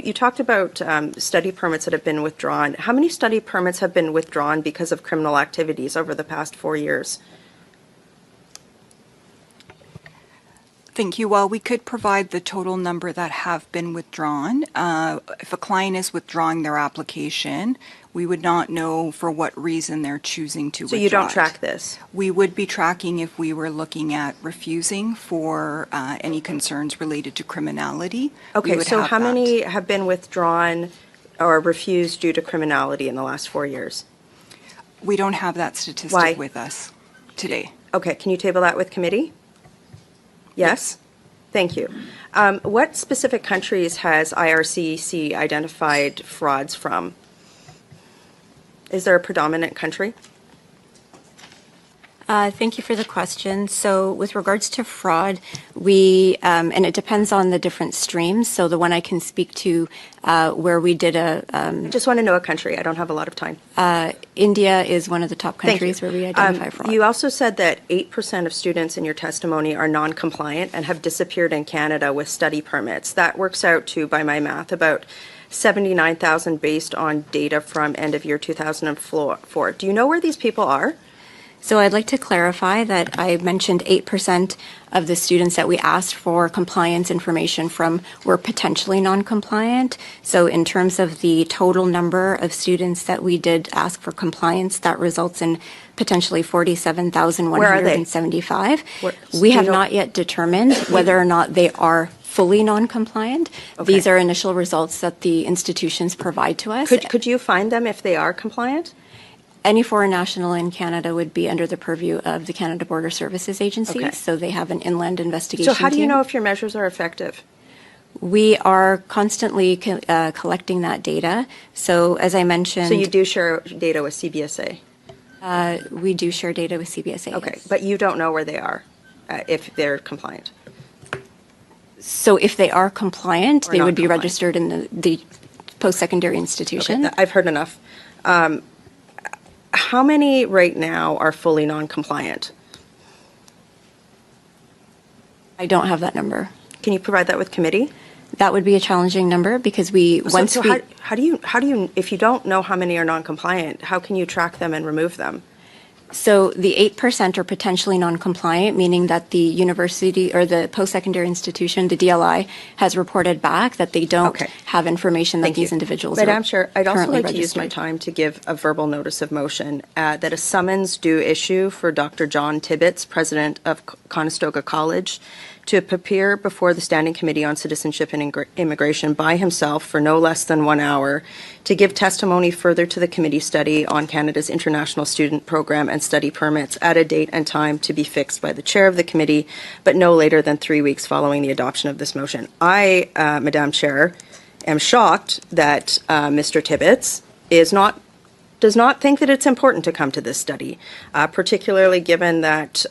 You talked about study permits that have been withdrawn. How many study permits have been withdrawn because of criminal activities over the past 4 years? Thank you. Well, we could provide the total number that have been withdrawn. If a client is withdrawing their application, we would not know for what reason they're choosing to withdraw. So you don't track this? We would be tracking if we were looking at refusing for any concerns related to criminality. Okay, so how many have been withdrawn or refused due to criminality in the last 4 years? We don't have that statistic with us today. Okay, can you table that with committee? Yes? Thank you. What specific countries has IRCC identified frauds from? Is there a predominant country? Thank you for the question. So with regards to fraud, we, and it depends on the different streams. So the one I can speak to where we did Just want to know a country. I don't have a lot of time. India is one of the top countries where we identify fraud. You also said that 8% of students in your testimony are non-compliant and have disappeared in Canada with study permits. That works out to, by my math, about 79,000 based on data from end of year 2004. Do you know where these people are? So I'd like to clarify that I mentioned 8% of the students that we asked for compliance information from were potentially non-compliant. So in terms of the total number of students that we did ask for compliance, that results in potentially 47,175. We have not yet determined whether or not they are fully non-compliant. Okay. These are initial results that the institutions provide to us. Could you find them if they are compliant? Any foreign national in Canada would be under the purview of the Canada Border Services Agency, Okay. so they have an inland investigation So how do you team. know if your measures are effective? We are constantly collecting that data. So as I mentioned... So you do share data with CBSA? We do share data with CBSA. Okay, yes. but you don't know where they are, if they're compliant? So if they are compliant, Or they not would be compliant. registered in the post-secondary institution. Okay, I've heard enough. How many right now are fully non-compliant? I don't have that number. Can you provide that with committee? That would be a challenging number because we, So how do you, if you don't know how many are non-compliant, how can you track them and remove them? So the 8% are potentially non-compliant, meaning that the university or the post-secondary institution, the DLI, has reported back that they don't have information that these individuals Madam are Chair, I'd also currently like to use my registered. time to give a verbal notice of motion that a summons do issue for Dr. John Tibbetts, President of Conestoga College, to appear before the Standing Committee on Citizenship and Immigration by himself for no less than 1 hour to give testimony further to the committee study on Canada's International Student Program and study permits at a date and time to be fixed by the chair of the committee, but no later than 3 weeks following the adoption of this motion. I, Madam Chair, am shocked that Mr. Tibbetts does not think that it's important to come to this study, particularly given that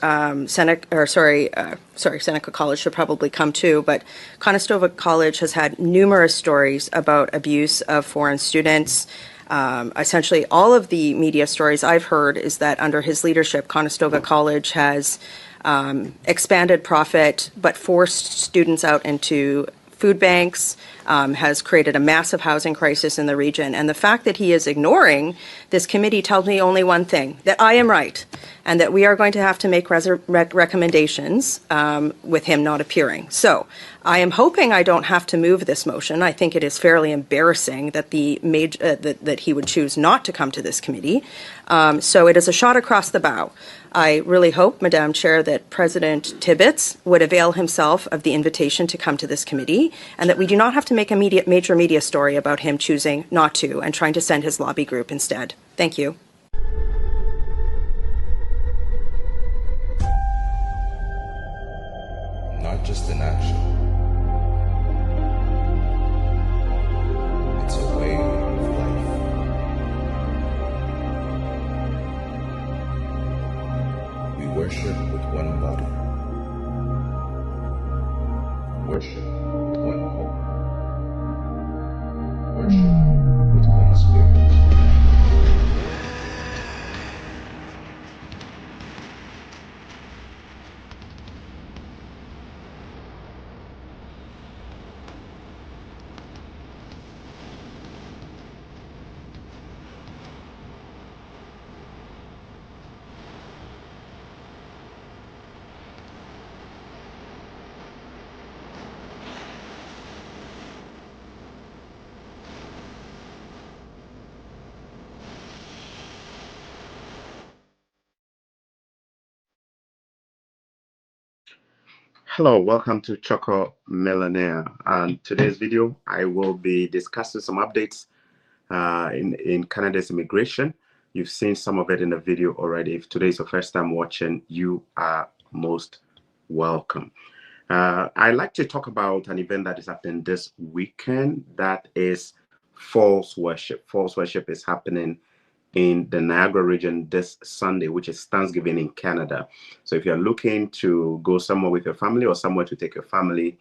Seneca College should probably come too, but Conestoga College has had numerous stories about abuse of foreign students. Essentially, all of the media stories I've heard is that under his leadership, Conestoga College has expanded profit but forced students out into food banks, has created a massive housing crisis in the region. And the fact that he is ignoring this committee tells me only one thing, that I am right, and that we are going to have to make recommendations with him not appearing. So I am hoping I don't have to move this motion. I think it is fairly embarrassing that that he would choose not to come to this committee. So it is a shot across the bow. I really hope, Madam Chair, that President Tibbetts would avail himself of the invitation to come to this committee and that we do not have to make a major media story about him choosing not to and trying to send his lobby group instead. Thank you. Not just an action. It's a way of life. We worship with one body. Worship with one hope. Worship with one spirit. Hello, welcome to Choco Millionaire. And today's video, I will be discussing some updates in Canada's immigration. You've seen some of it in the video already. If today is your first time watching, you are most welcome. I'd like to talk about an event that is happening this weekend. That is Falls Worship. Falls Worship is happening in the Niagara region this Sunday, which is Thanksgiving in Canada. So if you're looking to go somewhere with your family or somewhere to take your family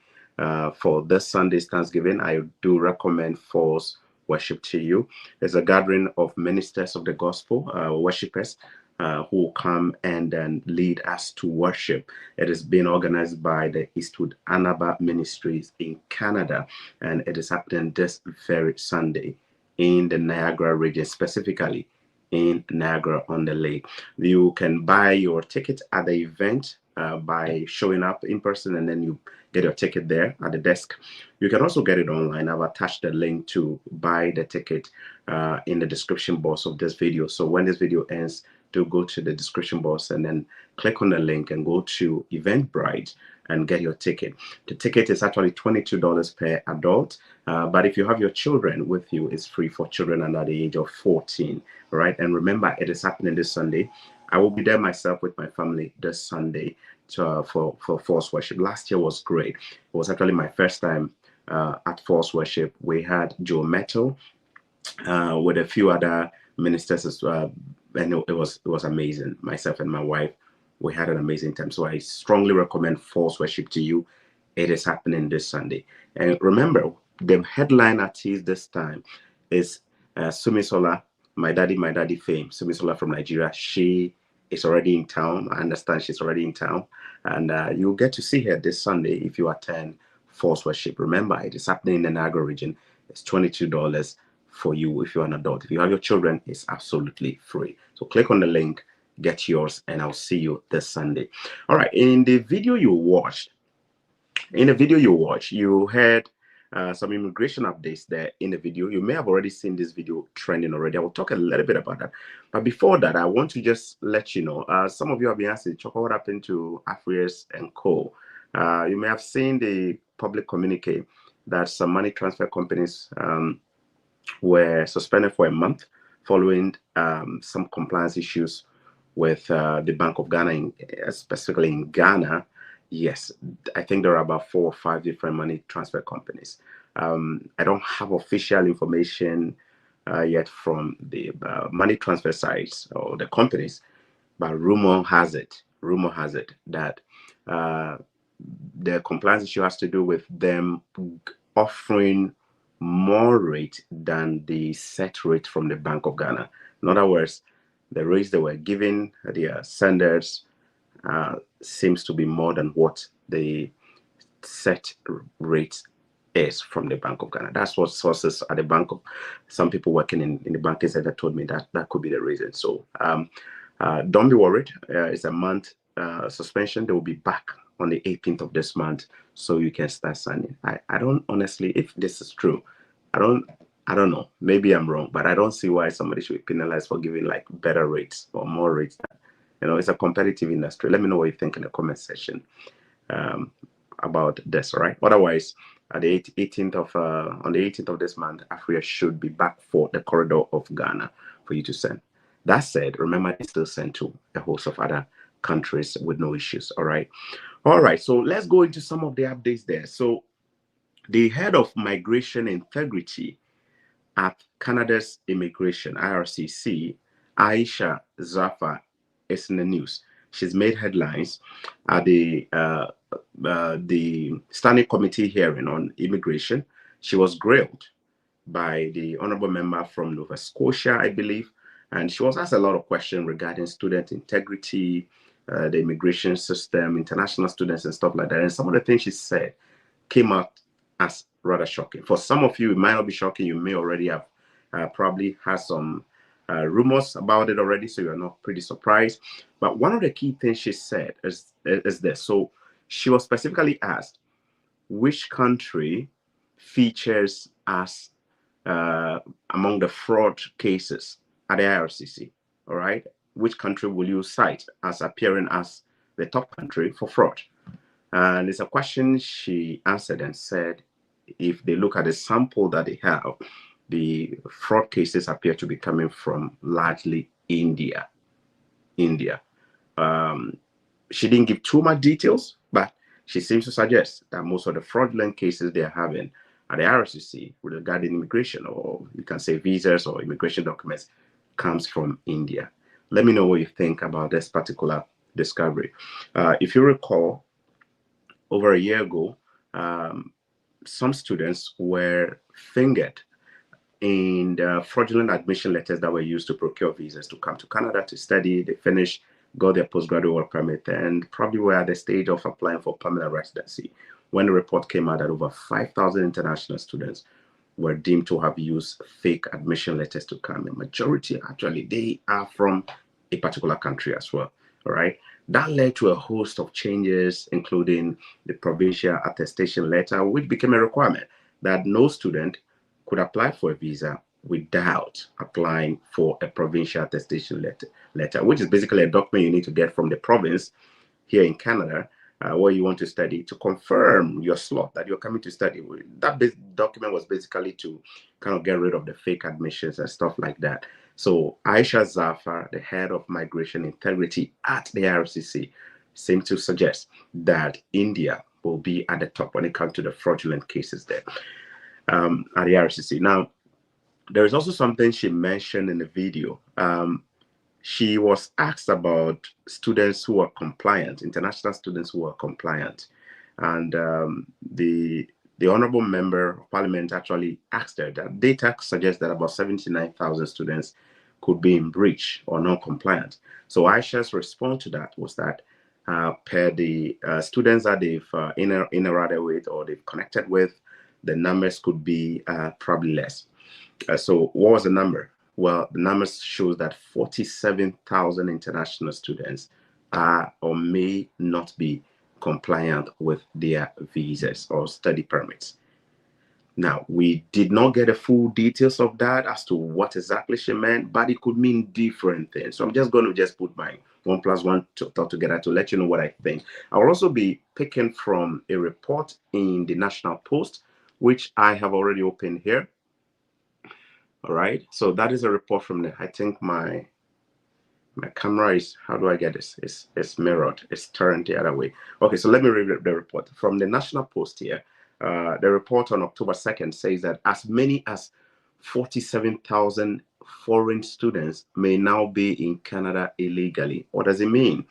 for this Sunday's Thanksgiving, I do recommend Falls Worship to you. There's a gathering of ministers of the gospel, worshipers, who will come and then lead us to worship. It is being organized by the Eastwood Anaba Ministries in Canada, and it is happening this very Sunday in the Niagara region, specifically in Niagara-on-the-Lake. You can buy your ticket at the event by showing up in person, and then you get your ticket there at the desk. You can also get it online. I've attached the link to buy the ticket in the description box of this video. So when this video ends, do go to the description box and then click on the link and go to Eventbrite and get your ticket. The ticket is actually $22 per adult, but if you have your children with you, it's free for children under the age of 14, right? And remember, it is happening this Sunday. I will be there myself with my family this Sunday for Falls Worship. Last year was great. It was actually my first time at Falls Worship. We had Joe Metal with a few other ministers as well, and it was amazing. Myself and my wife, we had an amazing time. So I strongly recommend Falls Worship to you. It is happening this Sunday. And remember, the headline artist this time is Sumisola, my daddy fame. Sumisola from Nigeria. She is already in town. I understand she's already in town. And you'll get to see her this Sunday if you attend Falls Worship. Remember, it is happening in the Niagara region. It's $22 for you if you're an adult. If you have your children, it's absolutely free. So click on the link, get yours, and I'll see you this Sunday. All right, in the video you watched, you heard some immigration updates there in the video. You may have already seen this video trending already. I will talk a little bit about that. But before that, I want to just let you know, some of you have been asking, Choco, what happened to Afrius and Co? You may have seen the public communique that some money transfer companies were suspended for a month following some compliance issues with the Bank of Ghana, specifically in Ghana. Yes, I think there are about 4 or 5 different money transfer companies. I don't have official information yet from the money transfer sites or the companies, but rumor has it that the compliance issue has to do with them offering more rate than the set rate from the Bank of Ghana. In other words, the rates they were giving their senders seems to be more than what the set rate is from the Bank of Ghana. That's what sources at the bank of some people working in the banking sector told me that could be the reason. So don't be worried. It's a month suspension. They will be back on the 18th of this month, so you can start signing. I don't honestly, if this is true, I don't know. Maybe I'm wrong, but I don't see why somebody should be penalized for giving like better rates or more rates. It's a competitive industry. Let me know what you think in the comment section about this. All right. Otherwise, at the 18th of on the 18th of this month, Africa should be back for the corridor of Ghana for you to send. That said, remember they still send to a host of other countries with no issues. All right. So let's go into some of the updates there. So the head of migration integrity at Canada's immigration, IRCC, Aisha Zafar, is in the news. She's made headlines at the Standing Committee hearing on immigration. She was grilled by the honorable member from Nova Scotia, I believe, and she was asked a lot of questions regarding student integrity, the immigration system, international students, and stuff like that. And some of the things she said came out as rather shocking. For some of you, it might not be shocking. You may already have probably had some rumors about it already, so you're not pretty surprised. But one of the key things she said is this. So she was specifically asked, which country features as among the fraud cases at the IRCC? All right. Which country will you cite as appearing as the top country for fraud? And it's a question she answered and said, if they look at the sample that they have, the fraud cases appear to be coming from largely India. India. Um, she didn't give too much details, but she seems to suggest that most of the fraudulent cases they're having at the RSCC regarding immigration, or you can say visas or immigration documents, comes from India. Let me know what you think about this particular discovery. If you recall, over a year ago, some students were fingered in the fraudulent admission letters that were used to procure visas to come to Canada to study. They finished, got their postgraduate work permit, and probably were at the stage of applying for permanent residency when the report came out that over 5,000 international students were deemed to have used fake admission letters to come. A majority, actually, they are from a particular country as well. All right. That led to a host of changes, including the provincial attestation letter, which became a requirement that no student could apply for a visa without applying for a provincial attestation letter, which is basically a document you need to get from the province here in Canada, where you want to study, to confirm your slot that you're coming to study. That document was basically to kind of get rid of the fake admissions and stuff like that. So Aisha Zafar, the head of migration integrity at the RCC, seems to suggest that India will be at the top when it comes to the fraudulent cases there at the RCC. Now, there is also something she mentioned in the video. She was asked about students who are compliant, international students who are compliant. And the honorable member of parliament actually asked her that data suggests that about 79,000 students could be in breach or non-compliant. So Aisha's response to that was that per the students that they've interacted with or they've connected with, the numbers could be probably less. So what was the number? Well, the numbers shows that 47,000 international students are or may not be compliant with their visas or study permits. Now, we did not get the full details of that as to what exactly she meant, but it could mean different things. So I'm just going to put my 1 + 1 thought together to let you know what I think. I'll also be picking from a report in the National Post, which I have already opened here. All right, so that is a report from the, I think my camera is, how do I get this? It's mirrored, it's turned the other way. Okay, so let me read the report from the National Post here. The report on October 2nd says that as many as 47,000 foreign students may now be in Canada illegally. What does it mean?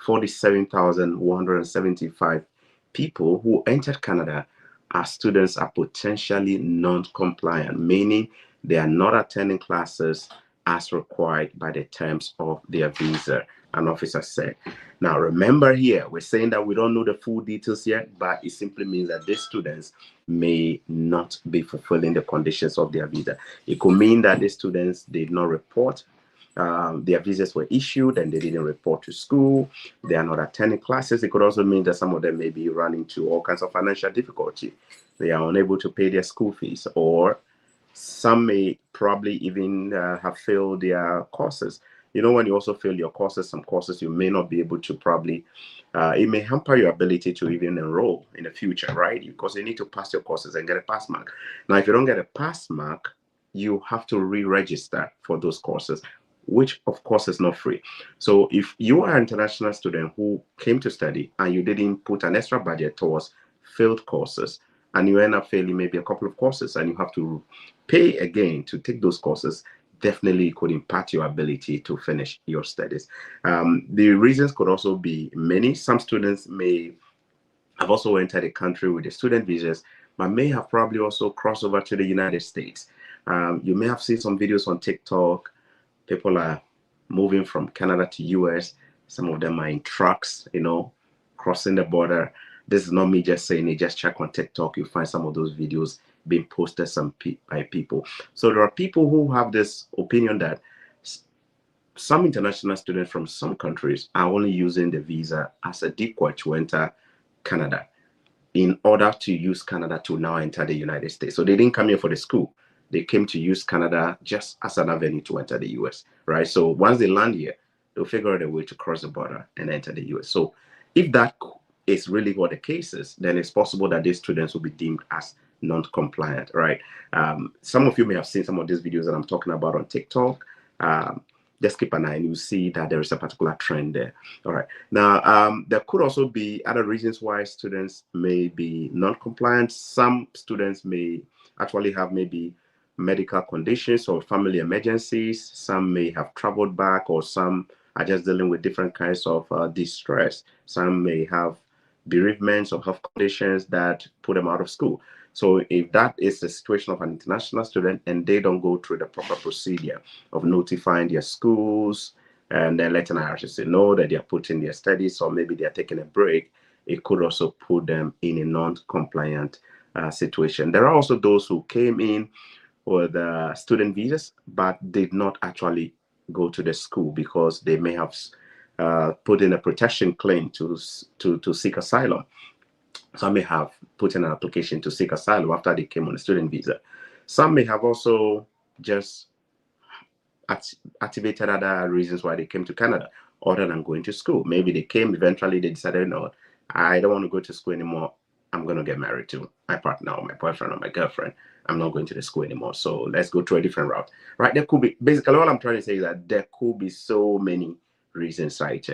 47,175 people who entered Canada as students are potentially non-compliant, meaning they are not attending classes as required by the terms of their visa, an officer said. Now, remember here, we're saying that we don't know the full details yet, but it simply means that these students may not be fulfilling the conditions of their visa. It could mean that these students did not report. Their visas were issued and they didn't report to school. They are not attending classes. It could also mean that some of them may be running into all kinds of financial difficulty. They are unable to pay their school fees, or some may probably even have failed their courses. You know, when you also fail your courses, some courses you may not be able to probably, it may hamper your ability to even enroll in the future, right? Because you need to pass your courses and get a pass mark. Now, if you don't get a pass mark, you have to re-register for those courses, which of course is not free. So if you are an international student who came to study and you didn't put an extra budget towards failed courses, and you end up failing maybe a couple of courses and you have to pay again to take those courses, definitely it could impact your ability to finish your studies. The reasons could also be many. Some students may have also entered the country with the student visas, but may have probably also crossed over to the United States. You may have seen some videos on TikTok. People are moving from Canada to US. Some of them are in trucks, you know, crossing the border. This is not me just saying it. Just check on TikTok. You'll find some of those videos being posted by people. So there are people who have this opinion that some international students from some countries are only using the visa as a decoy to enter Canada in order to use Canada to now enter the United States. So they didn't come here for the school. They came to use Canada just as an avenue to enter the US, right? So once they land here, they'll figure out a way to cross the border and enter the US. So if that is really what the case is, then it's possible that these students will be deemed as non-compliant, right? Some of you may have seen some of these videos that I'm talking about on TikTok. Just keep an eye and you'll see that there is a particular trend there. All right. Now, there could also be other reasons why students may be non-compliant. Some students may actually have maybe medical conditions or family emergencies. Some may have traveled back, or some are just dealing with different kinds of distress. Some may have bereavements or health conditions that put them out of school. So if that is the situation of an international student and they don't go through the proper procedure of notifying their schools and then letting IRCC know that they are putting their studies, or maybe they are taking a break, it could also put them in a non-compliant situation. There are also those who came in with student visas but did not actually go to the school because they may have put in a protection claim to seek asylum. Some may have put in an application to seek asylum after they came on a student visa. Some may have also just activated other reasons why they came to Canada other than going to school. Maybe they came, eventually they decided, no, I don't want to go to school anymore. I'm going to get married to my partner or my boyfriend or my girlfriend. I'm not going to the school anymore. So let's go through a different route, right? There could be, basically what I'm trying to say is that there could be so many reasons, right?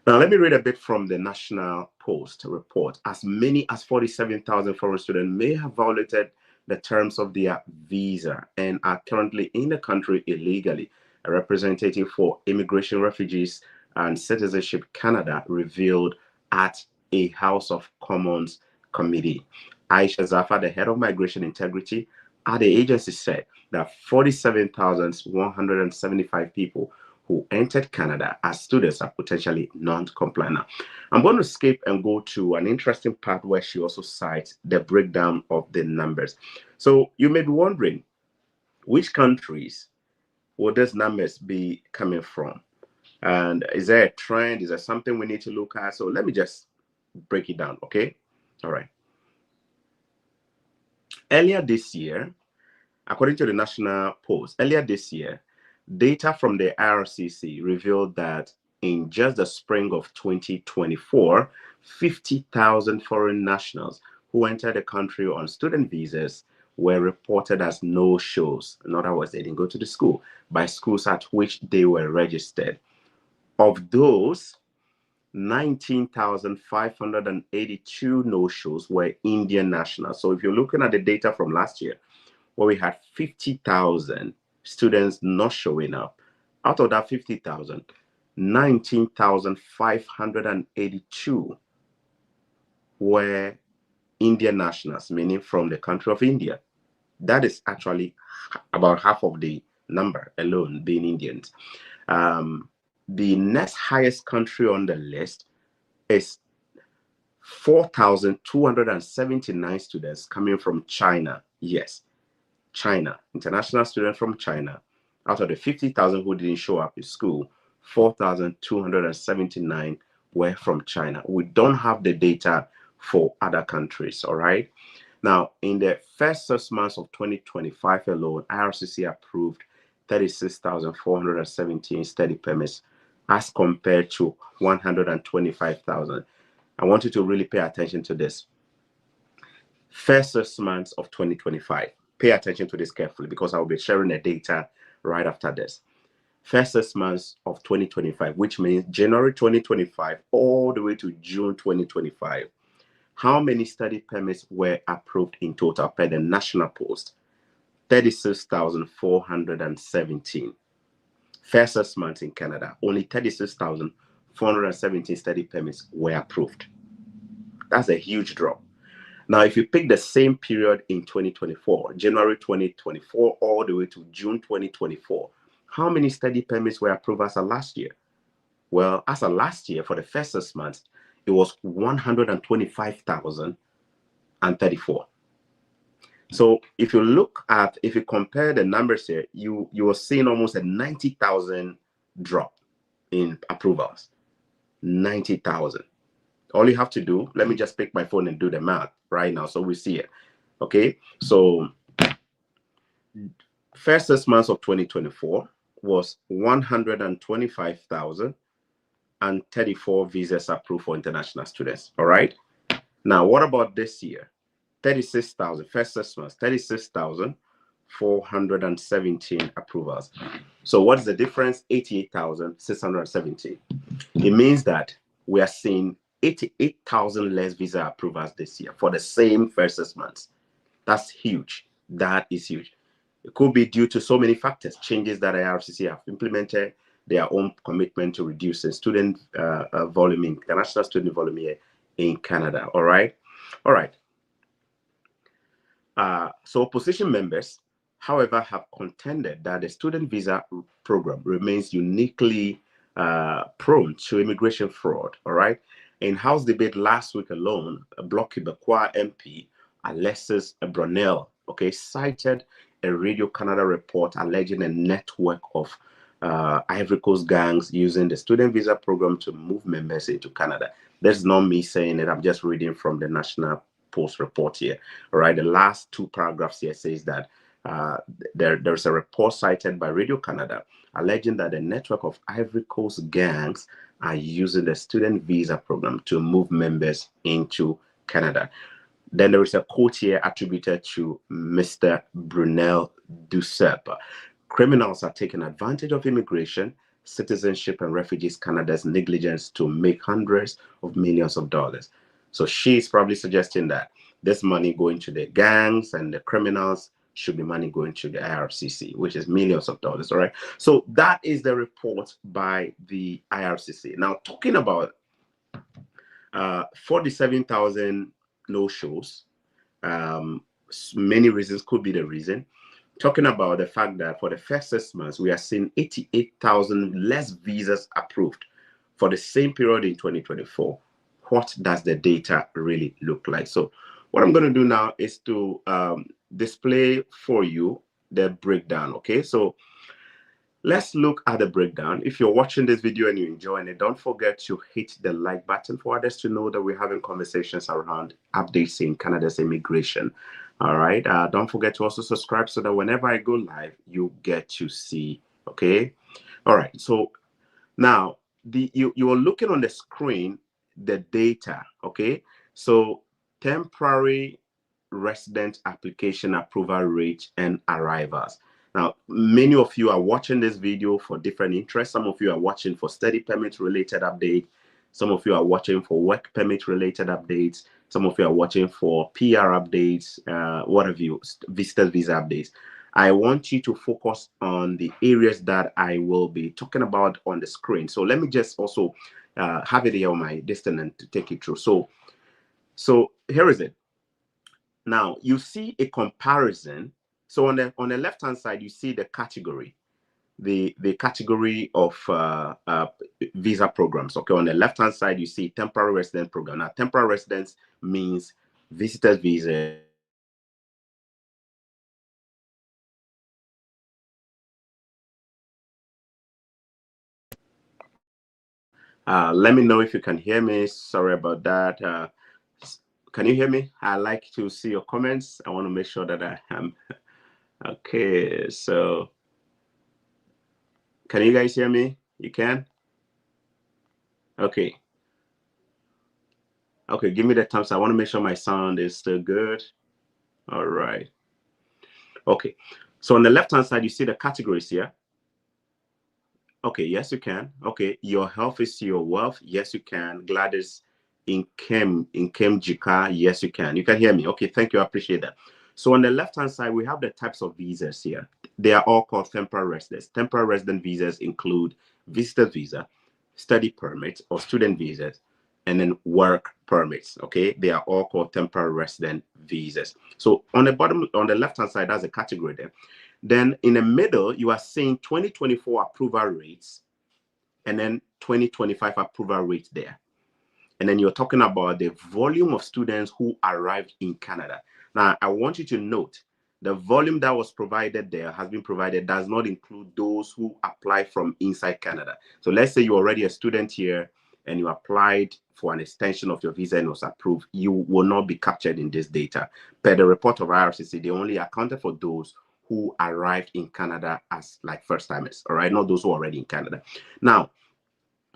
Now, let me read a bit from the National Post report. As many as 47,000 foreign students may have violated the terms of their visa and are currently in the country illegally. A representative for Immigration, Refugees and Citizenship Canada revealed at a House of Commons committee. Aisha Zafar, the head of Migration Integrity at the agency, said that 47,175 people who entered Canada as students are potentially non-compliant. Now, I'm going to skip and go to an interesting part where she also cites the breakdown of the numbers. So you may be wondering, which countries will these numbers be coming from? And is there a trend? Is there something we need to look at? So let me just break it down, okay? All right. Earlier this year, according to the National Post, data from the IRCC revealed that in just the spring of 2024, 50,000 foreign nationals who entered the country on student visas were reported as no-shows. In other words, they didn't go to the school by schools at which they were registered. Of those, 19,582 no-shows were Indian nationals. So if you're looking at the data from last year, where we had 50,000 students not showing up, out of that 50,000, 19,582 were Indian nationals, meaning from the country of India. That is actually about half of the number alone being Indians. The next highest country on the list is 4,279 students coming from China. Yes, China, international students from China. Out of the 50,000 who didn't show up in school, 4,279 were from China. We don't have the data for other countries, all right? Now, in the first 6 months of 2025 alone, IRCC approved 36,417 study permits as compared to 125,000. I want you to really pay attention to this. First 6 months of 2025. Pay attention to this carefully because I will be sharing the data right after this. First 6 months of 2025, which means January 2025 all the way to June 2025. How many study permits were approved in total per the National Post? 36,417. First 6 months in Canada, only 36,417 study permits were approved. That's a huge drop. Now, if you pick the same period in 2024, January 2024, all the way to June 2024, how many study permits were approved as of last year? Well, as of last year, for the first 6 months, it was 125,034. So if you compare the numbers here, you are seeing almost a 90,000 drop in approvals. 90,000. All you have to do, let me just pick my phone and do the math right now so we see it. Okay, so first 6 months of 2024 was 125,000. and 34 visas approved for international students. All right. Now, what about this year? 36,000, first 6 months, 36,417 approvals. So what is the difference? 88,617. It means that we are seeing 88,000 less visa approvals this year for the same first 6 months. That's huge. That is huge. It could be due to so many factors, changes that IRCC have implemented, their own commitment to reducing student volume, international student volume here in Canada. All right. All right. So opposition members, however, have contended that the student visa program remains uniquely prone to immigration fraud. All right. In House debate last week alone, a Bloc Québécois MP, Alexis Brunel, okay, cited a Radio Canada report alleging a network of Ivory Coast gangs using the student visa program to move members into Canada. That's not me saying it. I'm just reading from the National Post report here. All right, the last two paragraphs here says that there's a report cited by Radio Canada alleging that a network of Ivory Coast gangs are using the student visa program to move members into Canada. Then there is a quote here attributed to Mr. Brunel Duceppe. Criminals are taking advantage of immigration, citizenship, and refugees Canada's negligence to make hundreds of millions of dollars. So she's probably suggesting that this money going to the gangs and the criminals should be money going to the IRCC, which is millions of dollars. All right. So that is the report by the IRCC. Now, talking about 47,000 no-shows, many reasons could be the reason. Talking about the fact that for the first 6 months, we are seeing 88,000 less visas approved for the same period in 2024. What does the data really look like? So what I'm going to do now is to display for you the breakdown. Okay, so let's look at the breakdown. If you're watching this video and you're enjoying it, don't forget to hit the like button for others to know that we're having conversations around updates in Canada's immigration. All right. Don't forget to also subscribe so that whenever I go live, you get to see. Okay. All right. So now you are looking on the screen the data. Okay. So temporary resident application approval rate and arrivals. Now, many of you are watching this video for different interests. Some of you are watching for study permit related update. Some of you are watching for work permit related updates. Some of you are watching for PR updates, what have you, visitor visa updates. I want you to focus on the areas that I will be talking about on the screen. So let me just also have it here on my distance and to take it through. So here is it. Now you see a comparison. So on the left hand side, you see the category, the category of visa programs. Okay, on the left hand side, you see temporary resident program. Now, temporary residence means visitors visa. Let me know if you can hear me. Sorry about that. Can you hear me? I like to see your comments. I want to make sure that I am okay. So can you guys hear me? You can? Okay. Okay, give me the thumbs. I want to make sure my sound is still good. All right. Okay. So on the left-hand side, you see the categories here. Okay, yes, you can. Okay, your health is your wealth. Yes, you can. Gladys Inkem Jika. Yes, you can. You can hear me. Okay, thank you. I appreciate that. So on the left-hand side, we have the types of visas here. They are all called temporary residents. Temporary resident visas include visitor visa, study permit, or student visas, and then work permits. Okay, they are all called temporary resident visas. So on the bottom, on the left-hand side, that's a category there. Then in the middle, you are seeing 2024 approval rates and then 2025 approval rates there. And then you're talking about the volume of students who arrived in Canada. Now, I want you to note the volume that was provided there has been provided does not include those who apply from inside Canada. So let's say you're already a student here and you applied for an extension of your visa and was approved, you will not be captured in this data. Per the report of IRCC, they only accounted for those who arrived in Canada as like first timers, all right, not those who are already in Canada. Now,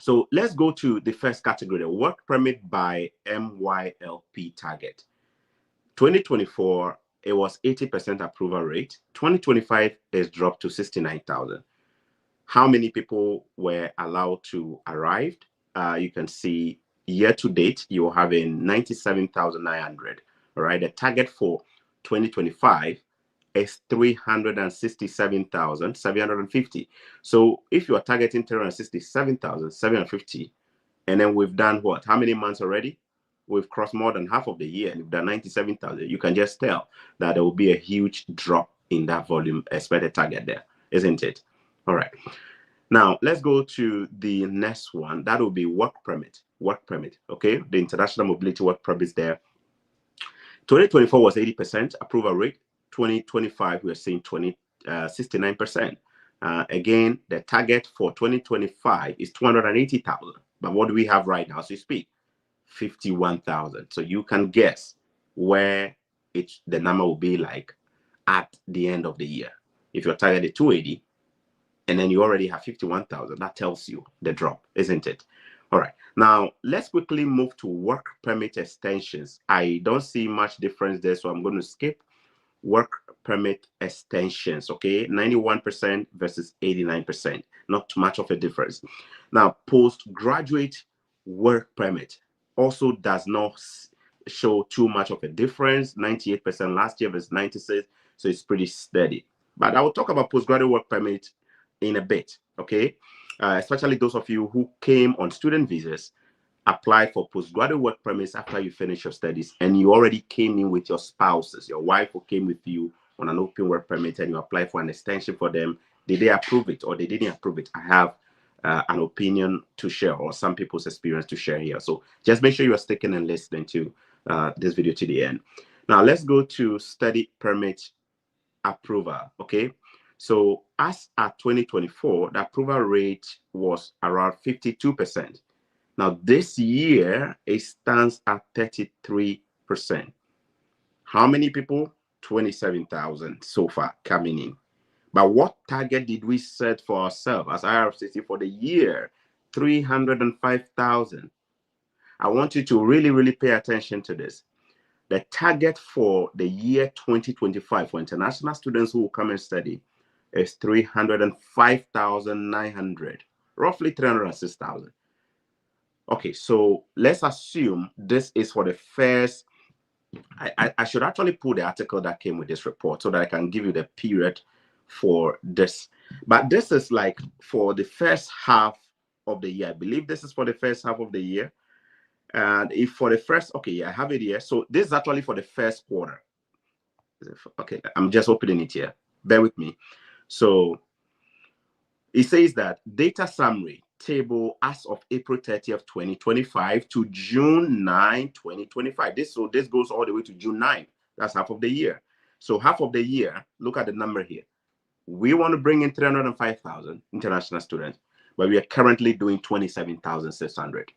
So let's go to the first category, the work permit by MYLP target. 2024, it was 80% approval rate. 2025 is dropped to 69,000. How many people were allowed to arrive? You can see year to date, you're having 97,900. All right. The target for 2025 is 367,750. So if you are targeting 367,750, and then we've done what? How many months already? We've crossed more than half of the year and we've done 97,000. You can just tell that there will be a huge drop in that volume expected target there, isn't it? All right. Now let's go to the next one. That will be work permit. Work permit. Okay. The international mobility work permit there. 2024 was 80% approval rate. 2025, we're seeing 69%. Again, the target for 2025 is 280,000. But what do we have right now as we speak? 51,000. So you can guess where the number will be like at the end of the year. If your target is 280 and then you already have 51,000, that tells you the drop, isn't it? All right. Now let's quickly move to work permit extensions. I don't see much difference there, so I'm going to skip work permit extensions. Okay, 91% versus 89%. Not too much of a difference. Now, postgraduate work permit also does not show too much of a difference. 98% last year versus 96%, so it's pretty steady. But I will talk about postgraduate work permit in a bit. Okay, especially those of you who came on student visas, apply for postgraduate work permits after you finish your studies, and you already came in with your spouses, your wife who came with you on an open work permit, and you apply for an extension for them. Did they approve it or they didn't approve it? I have an opinion to share, or some people's experience to share here. So just make sure you are sticking and listening to this video to the end. Now let's go to study permit approval. Okay, so as at 2024, the approval rate was around 52%. Now, this year, it stands at 33%. How many people? 27,000 so far coming in. But what target did we set for ourselves as IRCC for the year? 305,000. I want you to really, really pay attention to this. The target for the year 2025 for international students who will come and study is 305,900, roughly 306,000. Okay, so let's assume this is for the first. I should actually pull the article that came with this report so that I can give you the period for this. But this is like for the first half of the year. I believe this is for the first half of the year. And if for the first, okay, I have it here. So this is actually for the first quarter. Okay, I'm just opening it here. Bear with me. So it says that data summary table as of April 30th, 2025 to June 9, 2025. This goes all the way to June 9. That's half of the year. So half of the year, look at the number here. We want to bring in 305,000 international students, but we are currently doing 27,600.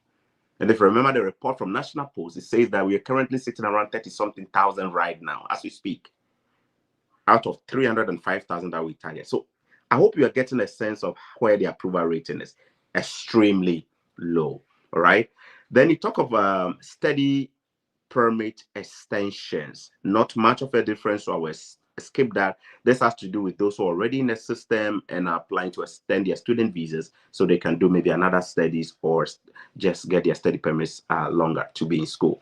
And if you remember the report from National Post, it says that we are currently sitting around 30-something thousand right now as we speak, out of 305,000 that we target. So I hope you are getting a sense of where the approval rating is. Extremely low. All right. Then you talk of study permit extensions. Not much of a difference, so I will skip that. This has to do with those who are already in the system and are applying to extend their student visas so they can do maybe another studies or just get their study permits longer to be in school.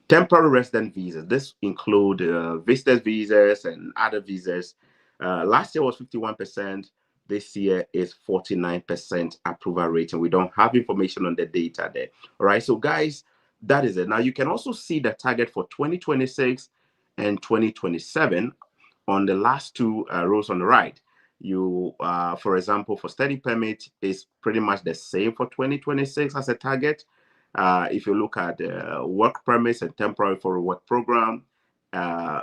Temporary resident visas. This include visitors visas and other visas. Last year was 51%. This year is 49% approval rate, and we don't have information on the data there. All right, so guys, that is it. Now you can also see the target for 2026 and 2027 on the last two rows on the right. You, for example, for study permit is pretty much the same for 2026 as a target. If you look at work permits and temporary for a work program,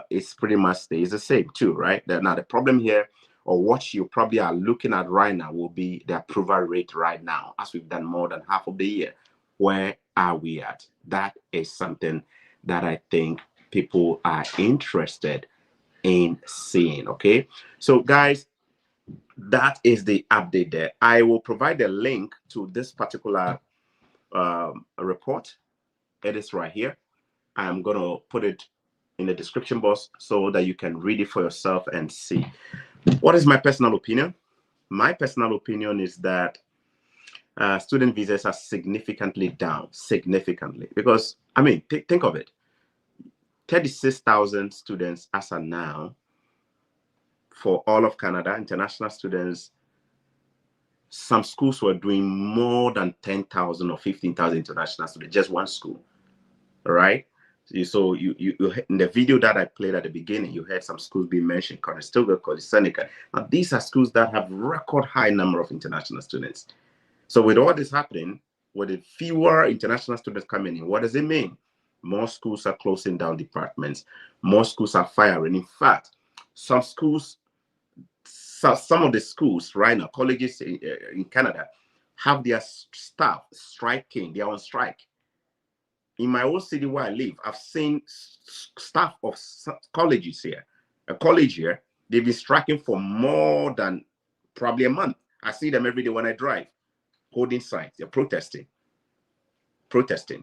it's pretty much stays the same too, right? Now the problem here, or what you probably are looking at right now, will be the approval rate right now, as we've done more than half of the year. Where are we at? That is something that I think people are interested in seeing. Okay, so guys, that is the update there. I will provide a link to this particular a report. It is right here. I'm going to put it in the description box so that you can read it for yourself and see. What is my personal opinion? My personal opinion is that student visas are significantly down, significantly. Because, I mean, think of it. 36,000 students as of now for all of Canada, international students. Some schools were doing more than 10,000 or 15,000 international students, just one school, all right? So you in the video that I played at the beginning, you heard some schools being mentioned, Conestoga, College Seneca. Now, these are schools that have record high number of international students. So with all this happening, with the fewer international students coming in, what does it mean? More schools are closing down departments. More schools are firing. In fact, some schools, some of the schools right now, colleges in Canada, have their staff striking. They are on strike. In my own city where I live, I've seen staff of colleges here, a college here, they've been striking for more than probably a month. I see them every day when I drive, holding signs. They're protesting,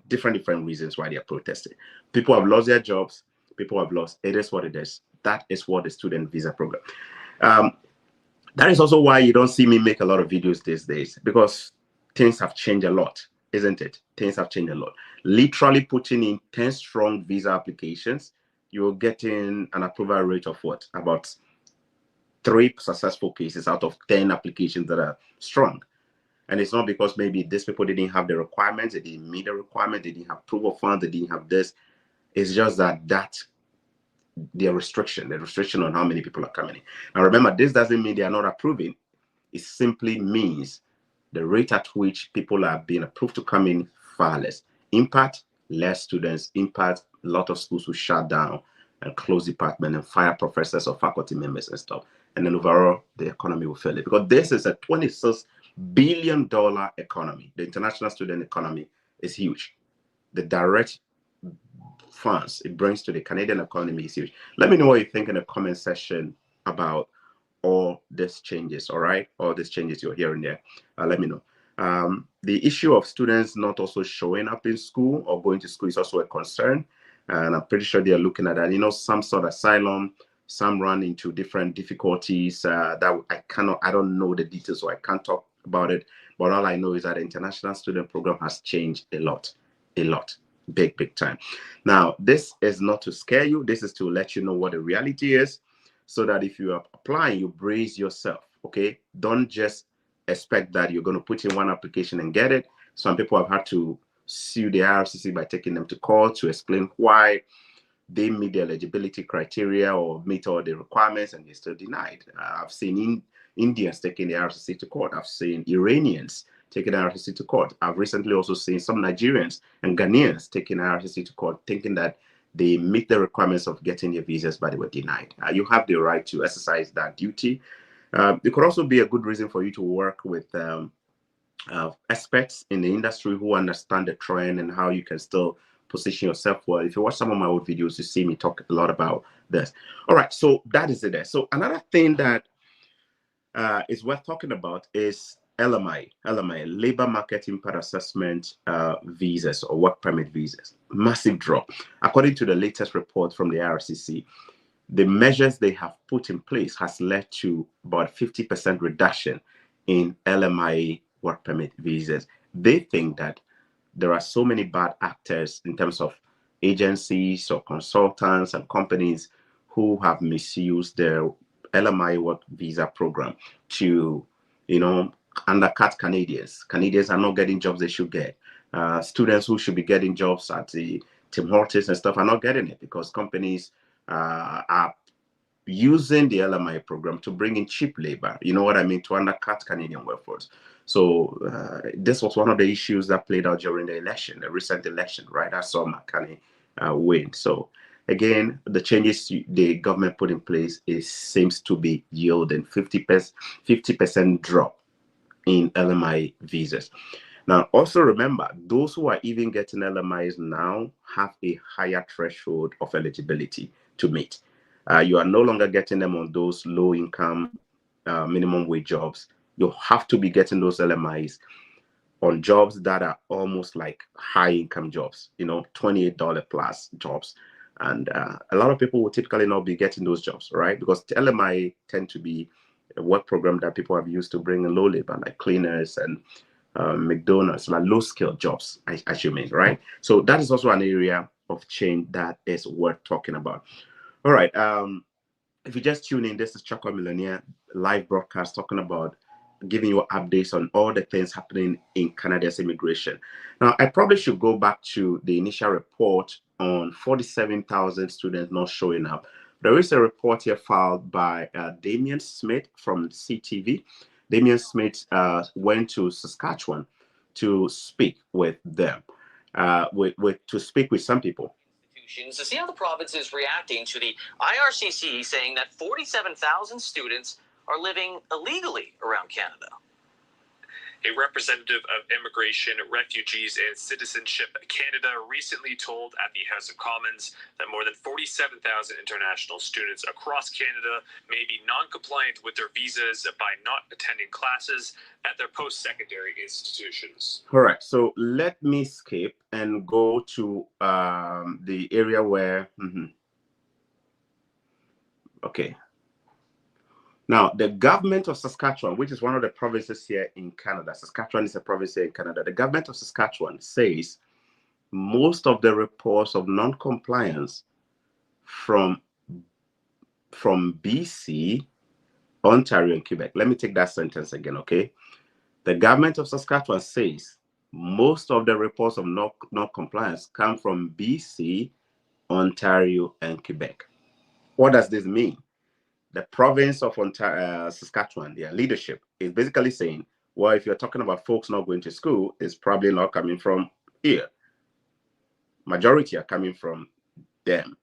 different reasons why they're protesting. People have lost their jobs. People have lost. It is what it is. That is what the student visa program. That is also why you don't see me make a lot of videos these days, because things have changed a lot, isn't it? Things have changed a lot. Literally putting in 10 strong visa applications, you're getting an approval rate of what? About 3 successful cases out of 10 applications that are strong. And it's not because maybe these people didn't have the requirements, they didn't meet the requirement, they didn't have proof of funds, they didn't have this. It's just that the restriction on how many people are coming in. Now remember, this doesn't mean they are not approving. It simply means the rate at which people are being approved to come in far less. Impact, less students. Impact, a lot of schools will shut down and close department and fire professors or faculty members and stuff. And then overall, the economy will fail it. Because this is a $26 billion economy. The international student economy is huge. The direct funds it brings to the Canadian economy is huge. Let me know what you think in the comment section about all these changes, all right? All these changes you're hearing there. Let me know. The issue of students not also showing up in school or going to school is also a concern. And I'm pretty sure they're looking at that. You know, some sort of asylum, some run into different difficulties that I don't know the details, so I can't talk about it. But all I know is that the international student program has changed a lot, big time. Now, this is not to scare you. This is to let you know what the reality is, so that if you are applying, you brace yourself, okay? Don't just expect that you're going to put in one application and get it. Some people have had to sue the IRCC by taking them to court to explain why they meet the eligibility criteria or meet all the requirements and they're still denied. I've seen Indians taking the IRCC to court. I've seen Iranians taking the IRCC to court. I've recently also seen some Nigerians and Ghanaians taking the IRCC to court, thinking that they meet the requirements of getting their visas, but they were denied. You have the right to exercise that duty. It could also be a good reason for you to work with experts in the industry who understand the trend and how you can still position yourself well. If you watch some of my old videos, you see me talk a lot about this. All right, so that is it there. So another thing that is worth talking about is LMI, Labor Market Impact Assessment visas or work permit visas. Massive drop. According to the latest report from the IRCC, the measures they have put in place has led to about 50% reduction in LMI work permit visas. They think that there are so many bad actors in terms of agencies or consultants and companies who have misused their LMI work visa program to, undercut Canadians. Canadians are not getting jobs they should get. Students who should be getting jobs at the Tim Hortons and stuff are not getting it because companies are using the LMI program to bring in cheap labor, you know what I mean, to undercut Canadian workforce. So this was one of the issues that played out during the election, the recent election, right? I saw McCartney win. So again, the changes the government put in place seems to be yielding 50% drop in LMI visas. Now, also remember, those who are even getting LMIs now have a higher threshold of eligibility to meet. You are no longer getting them on those low-income minimum wage jobs. You have to be getting those LMIs on jobs that are almost like high income jobs, $28 plus jobs. And a lot of people will typically not be getting those jobs, right? Because LMI tend to be a work program that people have used to bring in low labor, like cleaners and McDonald's, like low skilled jobs, as you mean, right? So that is also an area of change that is worth talking about. All right. If you just tune in, this is Choco Millionaire live broadcast talking about giving you updates on all the things happening in Canada's immigration. Now, I probably should go back to the initial report on 47,000 students not showing up. There is a report here filed by Damien Smith from CTV. Damien Smith went to Saskatchewan to speak with them, to speak with some people to see how the province is reacting to the IRCC saying that 47,000 students are living illegally around Canada. A representative of Immigration, Refugees and Citizenship Canada recently told at the House of Commons that more than 47,000 international students across Canada may be non-compliant with their visas by not attending classes at their post-secondary institutions. Correct. So let me skip and go to the area where... Okay. Now, the government of Saskatchewan, which is one of the provinces here in Canada, Saskatchewan is a province here in Canada. The government of Saskatchewan says most of the reports of non-compliance from BC, Ontario, and Quebec. Let me take that sentence again, okay? The government of Saskatchewan says most of the reports of non-compliance come from BC, Ontario, and Quebec. What does this mean? The province of Ontario, Saskatchewan, their leadership is basically saying, well, if you're talking about folks not going to school, it's probably not coming from here. Majority are coming from them.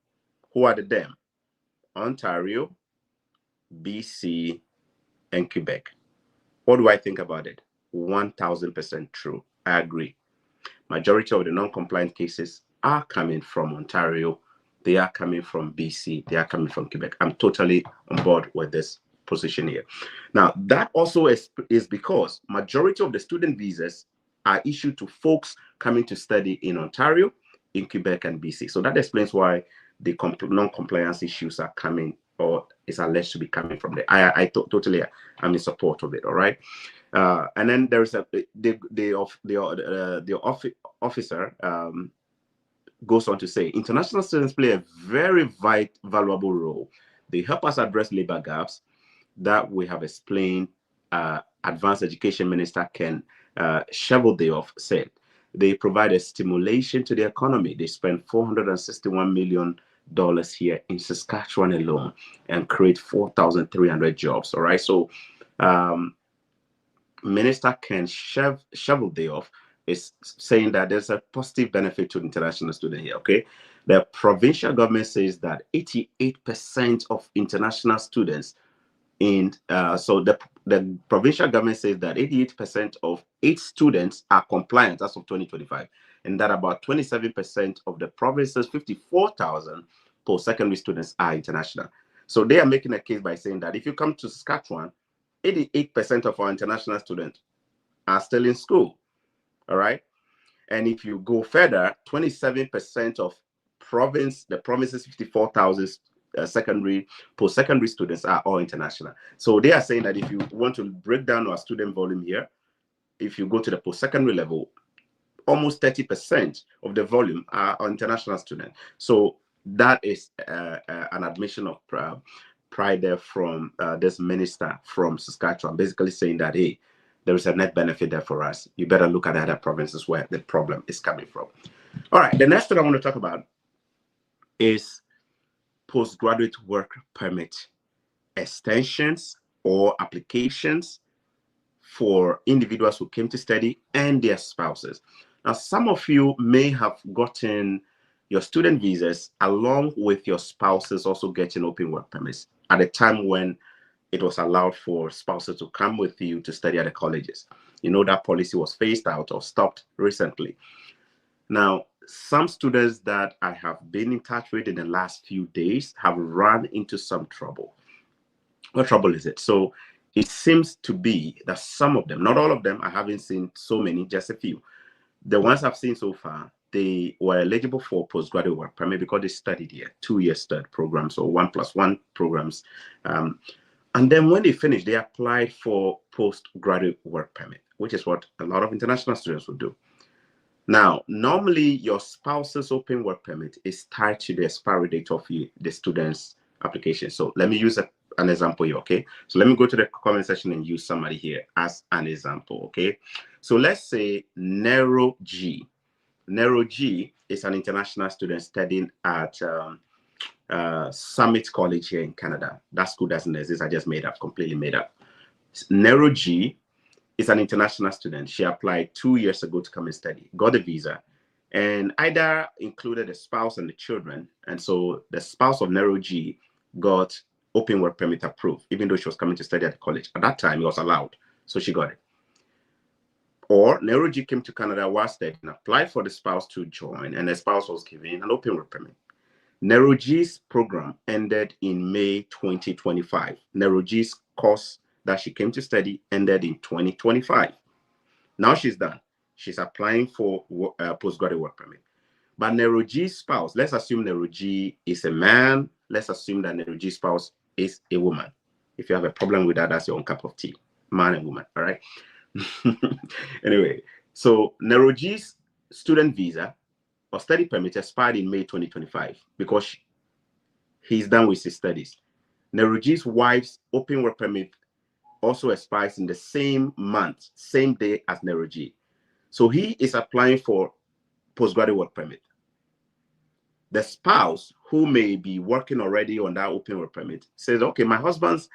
Who are the them? Ontario, BC, and Quebec. What do I think about it? 1,000% true. I agree. Majority of the non-compliant cases are coming from Ontario. They are coming from BC. They are coming from Quebec. I'm totally on board with this position here. Now, that also is because majority of the student visas are issued to folks coming to study in Ontario, in Quebec, and BC. So that explains why the non-compliance issues are coming, or is alleged to be coming from there. I totally am in support of it. All right. And then there is the officer goes on to say, international students play a very valuable role. They help us address labor gaps that we have explained. Advanced Education Minister Ken Sheveldayoff said. They provide a stimulation to the economy. They spend $461 million here in Saskatchewan alone and create 4,300 jobs. All right. So Minister Ken Sheveldayoff is saying that there's a positive benefit to international students here. Okay. The provincial government says that 88% of international students so the provincial government says that 88% of its students are compliant as of 2025, and that about 27% of the province's 54,000 post-secondary students are international. So they are making a case by saying that if you come to Saskatchewan, 88% of our international students are still in school. All right. And if you go further, 27% of the province's 54,000 post-secondary students are all international. So they are saying that if you want to break down our student volume here, if you go to the post-secondary level, almost 30% of the volume are international students. So that is an admission of pride there from this minister from Saskatchewan, basically saying that, hey, there is a net benefit there for us. You better look at the other provinces where the problem is coming from. All right, the next thing I want to talk about is postgraduate work permit extensions or applications for individuals who came to study and their spouses. Now, some of you may have gotten your student visas along with your spouses also getting open work permits at a time when it was allowed for spouses to come with you to study at the colleges. You know, that policy was phased out or stopped recently. Now, some students that I have been in touch with in the last few days have run into some trouble. What trouble is it? So it seems to be that some of them, not all of them, I haven't seen so many, just a few. The ones I've seen so far, they were eligible for postgraduate work permit because they studied here, 2-year stud programs or 1+1 programs. And then when they finished, they applied for postgraduate work permit, which is what a lot of international students would do. Now, normally your spouse's open work permit is tied to the expiry date of the student's application. So let me use an example here, okay? So let me go to the comment section and use somebody here as an example, okay? So let's say Nero G. Nero G is an international student studying at Summit College here in Canada. That school doesn't exist. I just made up, completely made up. Nero G is an international student. She applied 2 years ago to come and study, got a visa, and either included a spouse and the children. And so the spouse of Nero G got open work permit approved, even though she was coming to study at the college. At that time, it was allowed, so she got it. Or Nero G came to Canada while studying and applied for the spouse to join, and the spouse was given an open work permit. Nero G's program ended in May 2025. Nero G's course that she came to study ended in 2025. Now she's done. She's applying for postgraduate work permit. But Nero G's spouse, let's assume Nero G is a man. Let's assume that Nero G's spouse is a woman. If you have a problem with that, that's your own cup of tea. Man and woman, all right? Anyway, so Nero G's student visa or study permit expired in May 2025 because he's done with his studies. Nero G's wife's open work permit also expires in the same month, same day as Nero G. So he is applying for postgraduate work permit. The spouse, who may be working already on that open work permit, says, okay, my husband's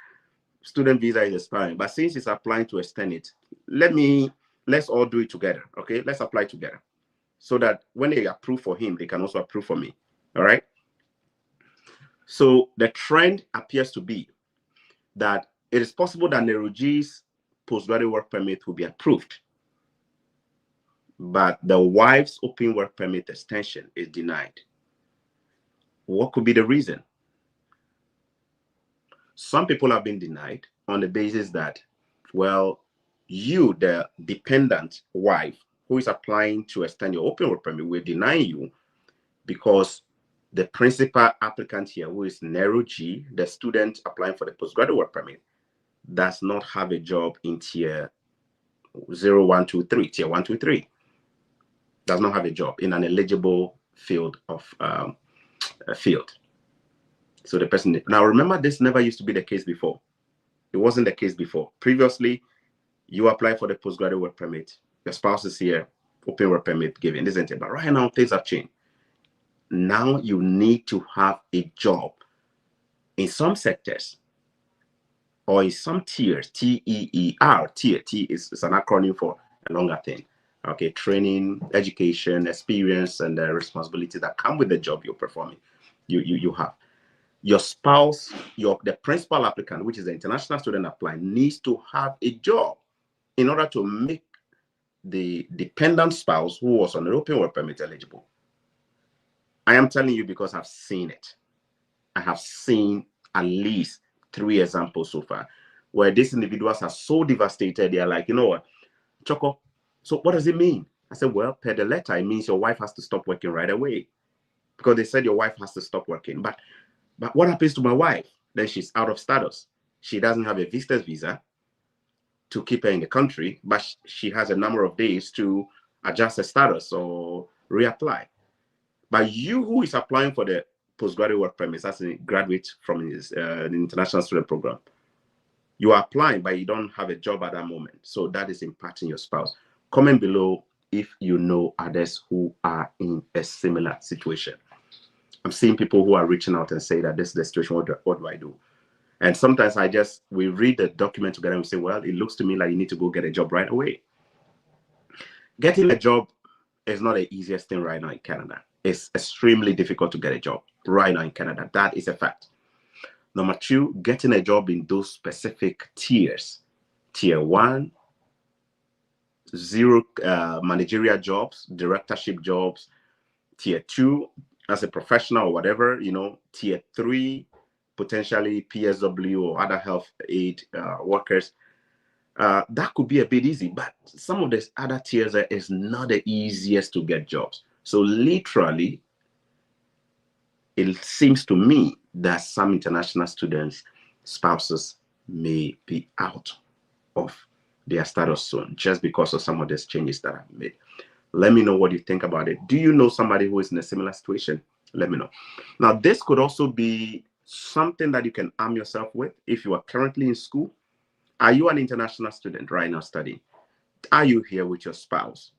student visa is expiring, but since he's applying to extend it, let's all do it together, okay? Let's apply together so that when they approve for him, they can also approve for me, all right? So the trend appears to be that it is possible that Nero G's postgraduate work permit will be approved, but the wife's open work permit extension is denied. What could be the reason? Some people have been denied on the basis that, well, you, the dependent wife who is applying to extend your open work permit, will deny you because the principal applicant here, who is Nero G, the student applying for the postgraduate work permit, does not have a job in tier 0, 1, 2, 3, tier 1, 2, 3. Does not have a job in an eligible field of field. So the person, now remember, this never used to be the case before. It wasn't the case before. Previously, you apply for the postgraduate work permit, your spouse is here, open work permit given, isn't it? But right now, things have changed. Now you need to have a job in some sectors or in some tiers, TEER, tier, T is an acronym for a longer thing. Okay, training, education, experience, and the responsibilities that come with the job you're performing, you have. Your spouse, the principal applicant, which is the international student applying, needs to have a job in order to make the dependent spouse who was on an open work permit eligible. I am telling you because I've seen it. I have seen at least 3 examples so far where these individuals are so devastated. They are like, you know what, Choco, so what does it mean? I said, well, per the letter, it means your wife has to stop working right away because they said your wife has to stop working. But what happens to my wife? Then she's out of status. She doesn't have a visitor's visa to keep her in the country, but she has a number of days to adjust her status or reapply. But you who is applying for the postgraduate work permit as a graduate from the international student program, you are applying, but you don't have a job at that moment. So that is impacting your spouse. Comment below if you know others who are in a similar situation. I'm seeing people who are reaching out and say that this is the situation, what do I do? And sometimes we read the document together and we say, well, it looks to me like you need to go get a job right away. Getting a job is not the easiest thing right now in Canada. It's extremely difficult to get a job right now in Canada. That is a fact. Number 2, getting a job in those specific tiers, tier 1, 0 managerial jobs, directorship jobs, tier 2 as a professional or whatever, tier 3 potentially PSW or other health aid workers, that could be a bit easy. But some of the other tiers is not the easiest to get jobs. So literally, it seems to me that some international students' spouses may be out of their status soon just because of some of these changes that I've made. Let me know what you think about it. Do you know somebody who is in a similar situation? Let me know. Now, this could also be something that you can arm yourself with if you are currently in school. Are you an international student right now studying? Are you here with your spouse?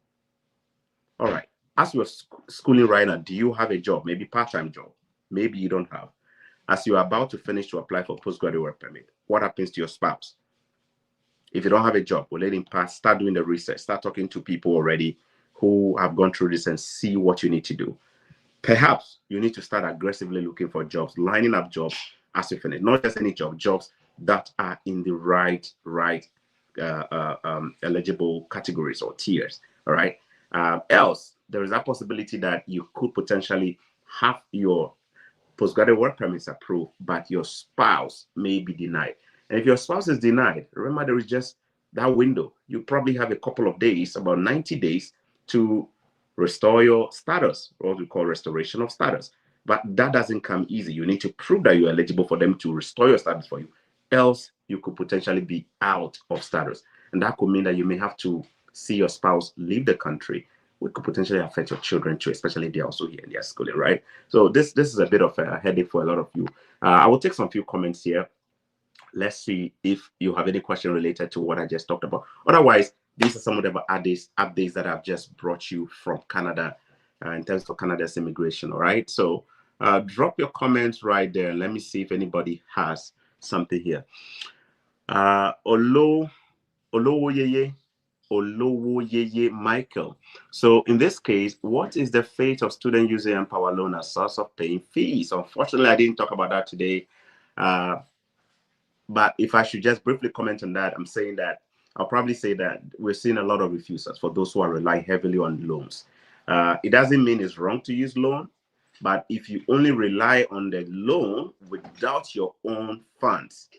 All right. As you're schooling right now, do you have a job? Maybe part-time job. Maybe you don't have. As you're about to finish to apply for postgraduate work permit, what happens to your spouse? If you don't have a job, we'll let him pass. Start doing the research. Start talking to people already who have gone through this and see what you need to do. Perhaps you need to start aggressively looking for jobs, lining up jobs as you finish. Not just any job, jobs that are in the right eligible categories or tiers. All right. Else, there is a possibility that you could potentially have your postgraduate work permits approved, but your spouse may be denied. And if your spouse is denied, remember there is just that window. You probably have a couple of days, about 90 days, to restore your status, or what we call restoration of status. But that doesn't come easy. You need to prove that you're eligible for them to restore your status for you. Else, you could potentially be out of status. And that could mean that you may have to see your spouse leave the country, which could potentially affect your children too, especially if they're also here in their schooling, right? So this is a bit of a headache for a lot of you. I will take some few comments here. Let's see if you have any question related to what I just talked about. Otherwise, these are some of the updates that I've just brought you from Canada in terms of Canada's immigration, all right? So drop your comments right there. Let me see if anybody has something here. Olowoyeye Michael. So in this case, what is the fate of student using Empower Loan as source of paying fees? Unfortunately, I didn't talk about that today. But if I should just briefly comment on that, I'm saying that I'll probably say that we're seeing a lot of refusals for those who are relying heavily on loans. It doesn't mean it's wrong to use loan, but if you only rely on the loan without your own funds,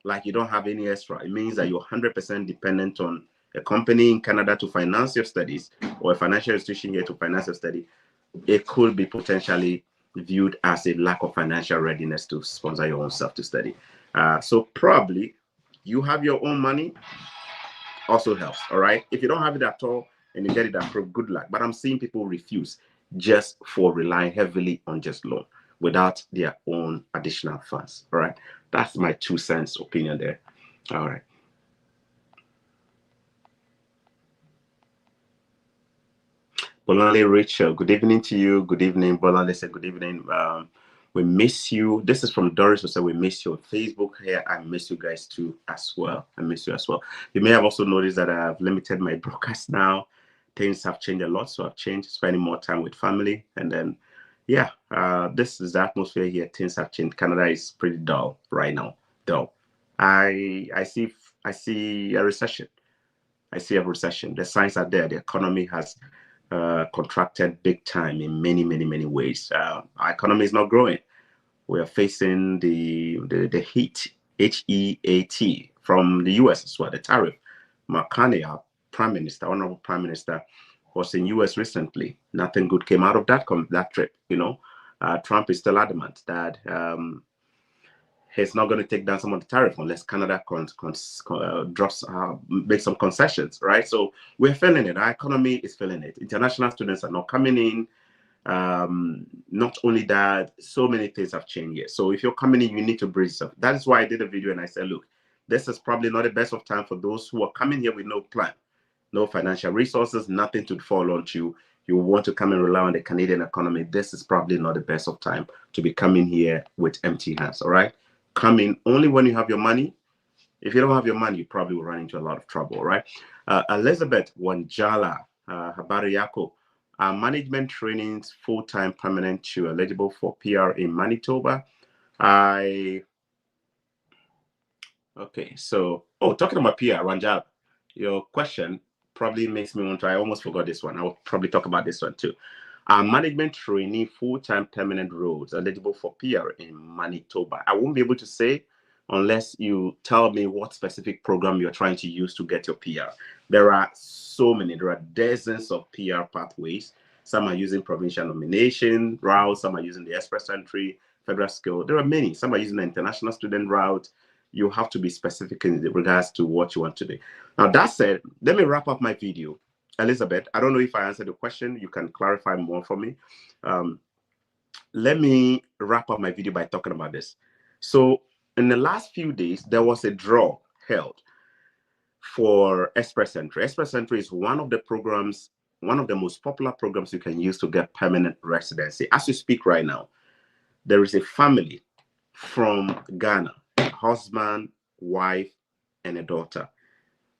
like you don't have any extra, it means that you're 100% dependent on a company in Canada to finance your studies or a financial institution here to finance your study. It could be potentially viewed as a lack of financial readiness to sponsor your own self to study. So probably you have your own money also helps, all right? If you don't have it at all and you get it approved, good luck. But I'm seeing people refuse just for relying heavily on just loan without their own additional funds, all right? That's my 2 cents opinion there, all right? Bolanle Rachel, good evening to you. Good evening, Bolanle said good evening. We miss you. This is from Doris who said we miss you on Facebook here. I miss you guys too as well. I miss you as well. You may have also noticed that I've limited my broadcast now. Things have changed a lot, so I've changed, spending more time with family. And then, yeah, this is the atmosphere here. Things have changed. Canada is pretty dull right now, though. I see a recession. I see a recession. The signs are there. The economy has contracted big time in many ways. Our economy is not growing. We are facing the heat, HEAT, from the US as well, the tariff. Mark Carney, our prime minister, honorable prime minister, was in US recently. Nothing good came out of that trip. You know, Trump is still adamant that he's not going to take down some of the tariff unless Canada drops, make some concessions, right? So we're feeling it. Our economy is feeling it. International students are not coming in. Not only that, so many things have changed here. So if you're coming in, you need to brace yourself. That is why I did a video and I said, look, this is probably not the best of time for those who are coming here with no plan, no financial resources, nothing to fall onto. You want to come and rely on the Canadian economy. This is probably not the best of time to be coming here with empty hands, all right? Come in only when you have your money. If you don't have your money, you probably will run into a lot of trouble, right? Elizabeth Wanjala, Habari Yako, management trainings, full-time permanent to eligible for PR in Manitoba. Okay, so, talking about PR, Wanjala, your question probably makes me want to, I almost forgot this one. I will probably talk about this one too. are management trainee full-time permanent roles eligible for PR in Manitoba? I won't be able to say unless you tell me what specific program you're trying to use to get your PR. There are so many. There are dozens of PR pathways. Some are using provincial nomination route. Some are using the express entry, federal skill. There are many. Some are using the international student route. You have to be specific in regards to what you want to do. Now, that said, let me wrap up my video. Elizabeth, I don't know if I answered the question. You can clarify more for me. Let me wrap up my video by talking about this. So in the last few days, there was a draw held for Express Entry. Express Entry is one of the programs, one of the most popular programs you can use to get permanent residency. As we speak right now, there is a family from Ghana, a husband, wife, and a daughter,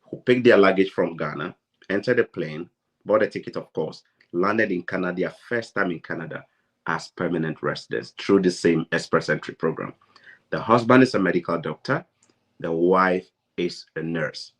who picked their luggage from Ghana, entered a plane, bought a ticket, of course, landed in Canada, their first time in Canada as permanent residents through the same Express Entry program. The husband is a medical doctor, the wife is a nurse,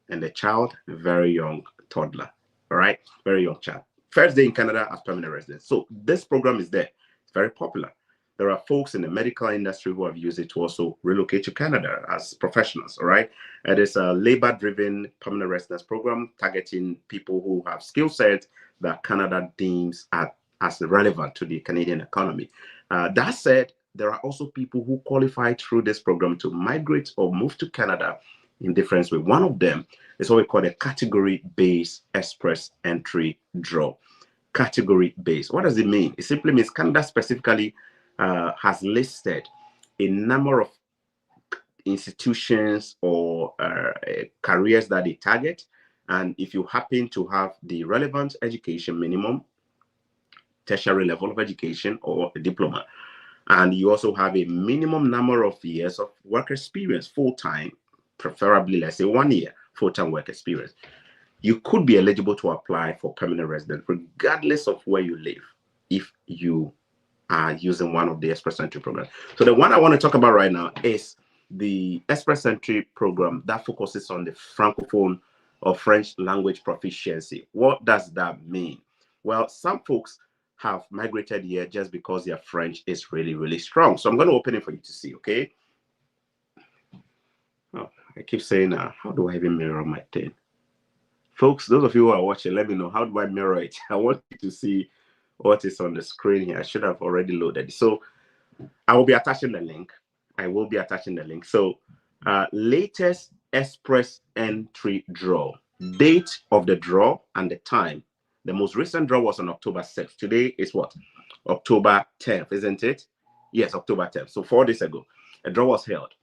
and the child, a very young toddler. All right, very young child. First day in Canada as permanent residents. So this program is there. It's very popular. There are folks in the medical industry who have used it to also relocate to Canada as professionals. All right, it is a labor-driven permanent residence program targeting people who have skill sets that Canada deems as relevant to the Canadian economy. That said, there are also people who qualify through this program to migrate or move to Canada in different ways. One of them is what we call a category-based express entry draw. Category-based. What does it mean? It simply means Canada specifically has listed a number of institutions or careers that they target. And if you happen to have the relevant education minimum, tertiary level of education or a diploma, and you also have a minimum number of years of work experience, full-time, preferably, let's say 1 year, full-time work experience, you could be eligible to apply for permanent residence, regardless of where you live, if you are using one of the Express Entry programs. So the one I want to talk about right now is the Express Entry program that focuses on the Francophone or French language proficiency. What does that mean? Well, some folks have migrated here just because their French is really, really strong. So I'm going to open it for you to see, okay? Oh, I keep saying, how do I even mirror my thing? Folks, those of you who are watching, let me know, how do I mirror it? I want you to see what is on the screen here. I should have already loaded it. So I will be attaching the link. I will be attaching the link. So latest Express Entry draw, date of the draw and the time. The most recent draw was on October 6th. Today is what? October 10th, isn't it? Yes, October 10th. So 4 days ago, a draw was held.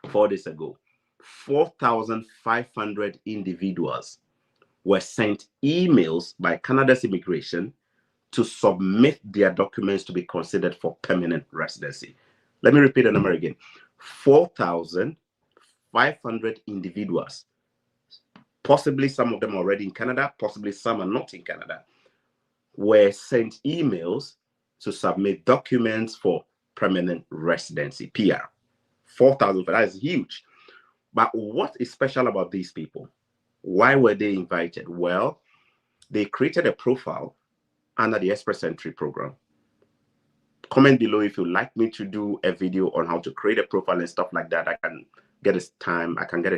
4 days ago, 4,500 individuals were sent emails by Canada's immigration to submit their documents to be considered for permanent residency. Let me repeat the number again. 4,500 individuals, possibly some of them already in Canada, possibly some are not in Canada, were sent emails to submit documents for permanent residency, PR. 4,000, that is huge. But what is special about these people? Why were they invited? Well, they created a profile under the Express Entry program. Comment below if you'd like me to do a video on how to create a profile and stuff like that. I can get a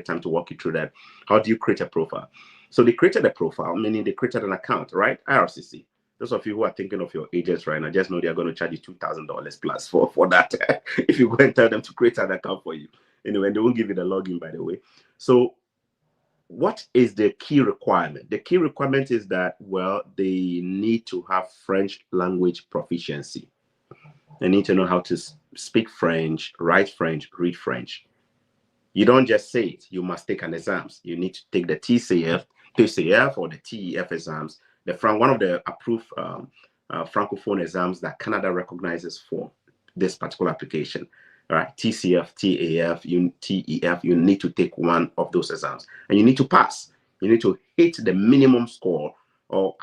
time to walk you through that. How do you create a profile? So they created a profile, meaning they created an account, right? IRCC. Those of you who are thinking of your agents right now, just know they're going to charge you $2,000 plus for that if you go and tell them to create an account for you. Anyway, they won't give you the login, by the way. So what is the key requirement? The key requirement is that, well, they need to have French language proficiency. They need to know how to speak French, write French, read French. You don't just say it. You must take an exams. You need to take the TCF or the TEF exams. One of the approved Francophone exams that Canada recognizes for this particular application. All right, TCF, TAF, TEF, you need to take one of those exams. And you need to pass. You need to hit the minimum score or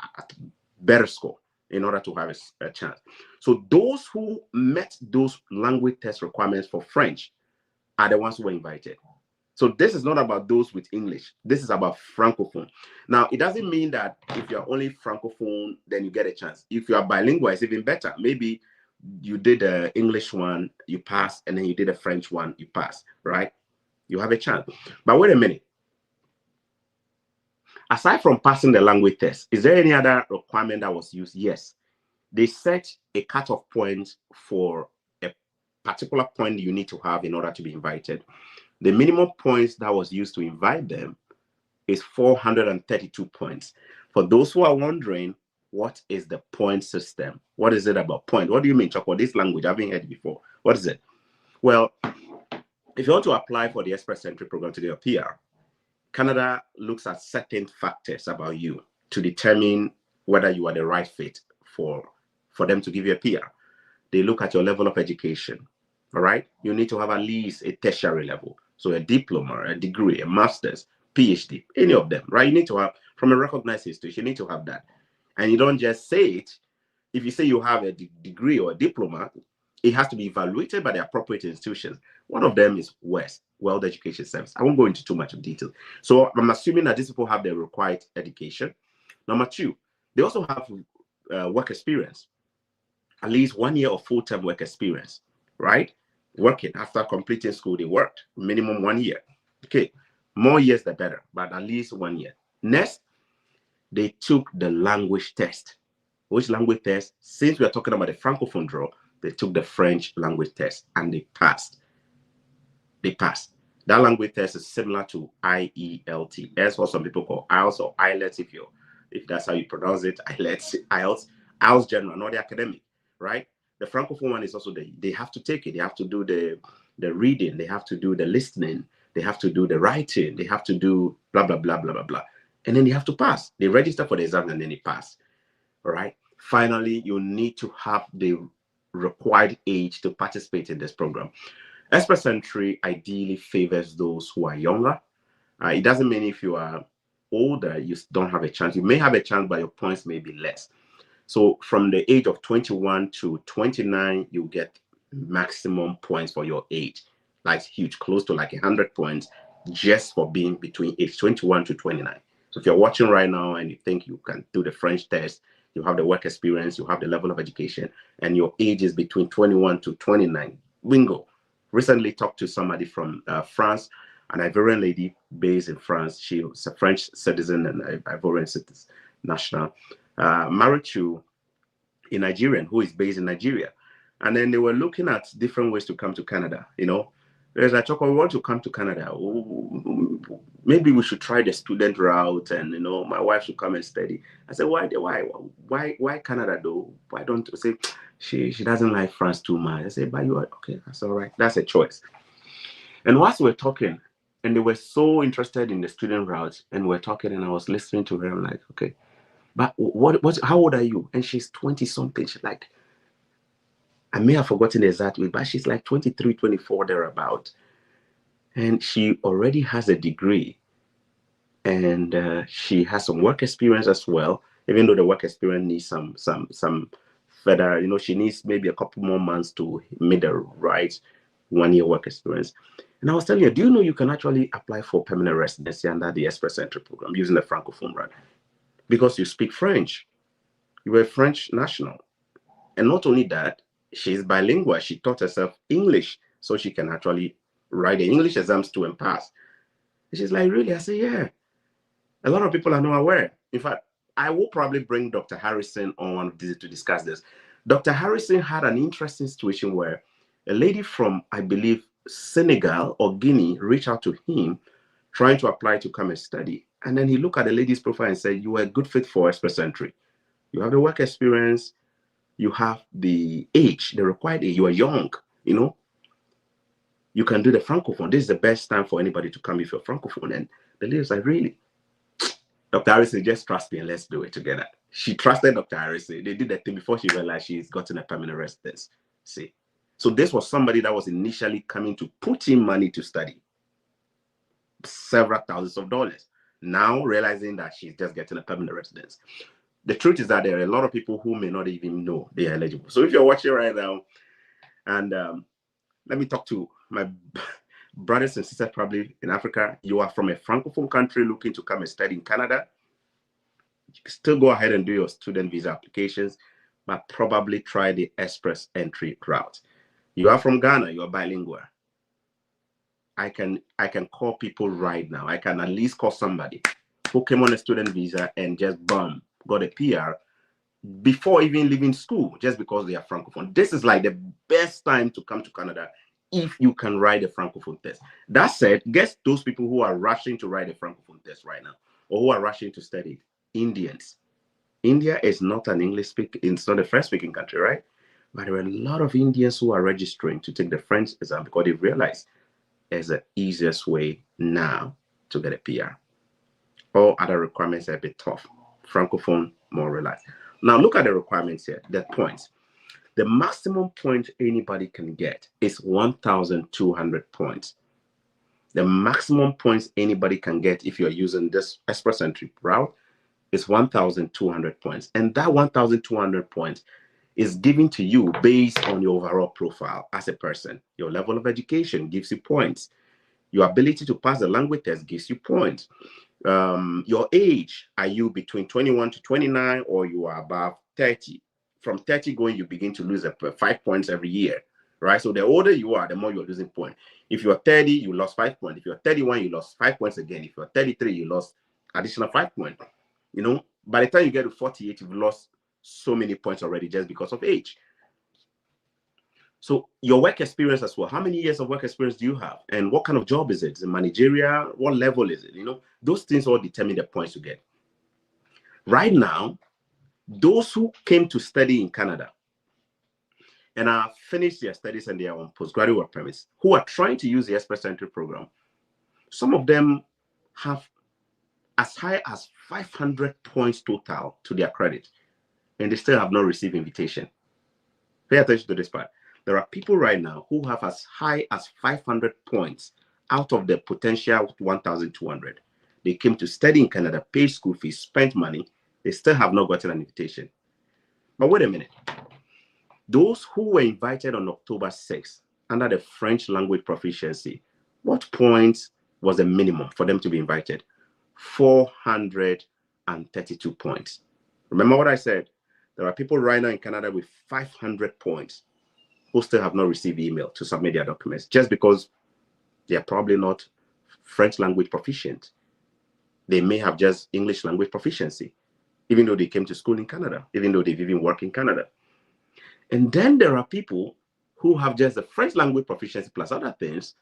better score in order to have a chance. So those who met those language test requirements for French are the ones who were invited. So this is not about those with English. This is about Francophone. Now, it doesn't mean that if you're only Francophone, then you get a chance. If you are bilingual, it's even better. Maybe you did the English one, you pass, and then you did a French one, you pass, right? You have a chance. But wait a minute. Aside from passing the language test, is there any other requirement that was used? Yes. They set a cutoff point for a particular point you need to have in order to be invited. The minimum points that was used to invite them is 432 points. For those who are wondering, what is the point system? What is it about point? What do you mean, Choco? This language, I haven't heard it before. What is it? Well, if you want to apply for the Express Entry program to get a PR, Canada looks at certain factors about you to determine whether you are the right fit for them to give you a PR. They look at your level of education. All right. You need to have at least a tertiary level. So a diploma, a degree, a master's, PhD, any of them, right? You need to have, from a recognized institution, you need to have that. And you don't just say it. If you say you have a degree or a diploma, it has to be evaluated by the appropriate institutions. One of them is WES, World Education Service. I won't go into too much of detail. So I'm assuming that these people have the required education. Number two, they also have work experience, at least 1 year of full-time work experience, right? Working after completing school, they worked minimum 1 year. Okay, more years the better, but at least 1 year. Next, they took the language test. Which language test? Since we are talking about the Francophone draw, they took the French language test and they passed. They passed. That language test is similar to IELTS, what some people call IELTS or IELTS, if that's how you pronounce it. IELTS general, not the academic, right? The Francophone one is also they have to take it. They have to do the reading. They have to do the listening. They have to do the writing. They have to do blah, blah, blah, blah, blah, blah. And then they have to pass. They register for the exam and then they pass. All right. Finally, you need to have the required age to participate in this program. Express Entry ideally favors those who are younger. It doesn't mean if you are older, you don't have a chance. You may have a chance, but your points may be less. So from the age of 21 to 29, you get maximum points for your age. Like huge, close to like 100 points just for being between age 21 to 29. So if you're watching right now and you think you can do the French test, you have the work experience, you have the level of education, and your age is between 21 to 29, bingo. Recently talked to somebody from France, an Ivorian lady based in France. She was a French citizen and Ivorian citizen, national, married to a Nigerian who is based in Nigeria. And then they were looking at different ways to come to Canada. You know, there's like, we want to come to Canada. Maybe we should try the student route, and you know, my wife should come and study. I said, why Canada though? Why don't you say she doesn't like France too much? I said, but you are okay, that's all right. That's a choice. And whilst we're talking, and they were so interested in the student route, and we're talking, and I was listening to her. I'm like, okay, but how old are you? And she's 20 something. She's like, I may have forgotten the exact way, but she's like 23, 24, thereabout. And she already has a degree. And she has some work experience as well, even though the work experience needs some further, you know, she needs maybe a couple more months to make the right 1 year work experience. And I was telling her, do you know you can actually apply for permanent residency under the Express Entry program using the Francophone route? Because you speak French. You were a French national. And not only that, she's bilingual. She taught herself English so she can actually write the English exams too and pass. And she's like, really? I say, yeah. A lot of people are not aware. In fact, I will probably bring Dr. Harrison on to discuss this. Dr. Harrison had an interesting situation where a lady from, I believe, Senegal or Guinea reached out to him trying to apply to come and study. And then he looked at the lady's profile and said, you are a good fit for Express Entry. You have the work experience, you have the age, the required age, you are young, you know. You can do the Francophone. This is the best time for anybody to come if you're Francophone. And the lady was like, really? Dr. Harrison, just trust me and let's do it together. She trusted Dr. Harrison. They did that thing before she realized she's gotten a permanent residence. See? So this was somebody that was initially coming to put in money to study. Several thousands of dollars. Now realizing that she's just getting a permanent residence. The truth is that there are a lot of people who may not even know they are eligible. So if you're watching right now, and let me talk to brothers and sisters probably in Africa, you are from a francophone country looking to come and study in Canada, you can still go ahead and do your student visa applications, but probably try the express entry route. You are from Ghana, you are bilingual. I can call people right now. I can at least call somebody who came on a student visa and just boom, got a PR before even leaving school, just because they are francophone. This is like the best time to come to Canada if you can write a francophone test. That said, guess those people who are rushing to write a francophone test right now, or who are rushing to study, Indians. India is not an English speaking, it's not a French speaking country, right? But there are a lot of Indians who are registering to take the French exam because they realize it's the easiest way now to get a PR. All other requirements are a bit tough. Francophone, more relaxed. Now look at the requirements here, the points. The maximum point anybody can get is 1,200 points. The maximum points anybody can get if you're using this express entry route is 1,200 points. And that 1,200 points is given to you based on your overall profile as a person. Your level of education gives you points. Your ability to pass the language test gives you points. Your age, are you between 21 to 29 or you are above 30? From 30 going, you begin to lose 5 points every year, right? So the older you are, the more you're losing points. If you're 30, you lost 5 points. If you're 31, you lost 5 points again. If you're 33, you lost additional 5 points. You know, by the time you get to 48, you've lost so many points already just because of age. So your work experience as well. How many years of work experience do you have? And what kind of job is it? Is it managerial? What level is it? You know, those things all determine the points you get. Right now, those who came to study in Canada and are finished their studies and they are on postgraduate work permits, who are trying to use the express entry program, some of them have as high as 500 points total to their credit, and they still have not received invitation. Pay attention to this part. There are people right now who have as high as 500 points out of the potential 1,200. They came to study in Canada, paid school fees, spent money. They still have not gotten an invitation. But wait a minute. Those who were invited on October 6th under the French language proficiency, what points was the minimum for them to be invited? 432 points. Remember what I said? There are people right now in Canada with 500 points who still have not received email to submit their documents just because they are probably not French language proficient. They may have just English language proficiency, even though they came to school in Canada, even though they've even worked in Canada. And then there are people who have just the French language proficiency plus other things,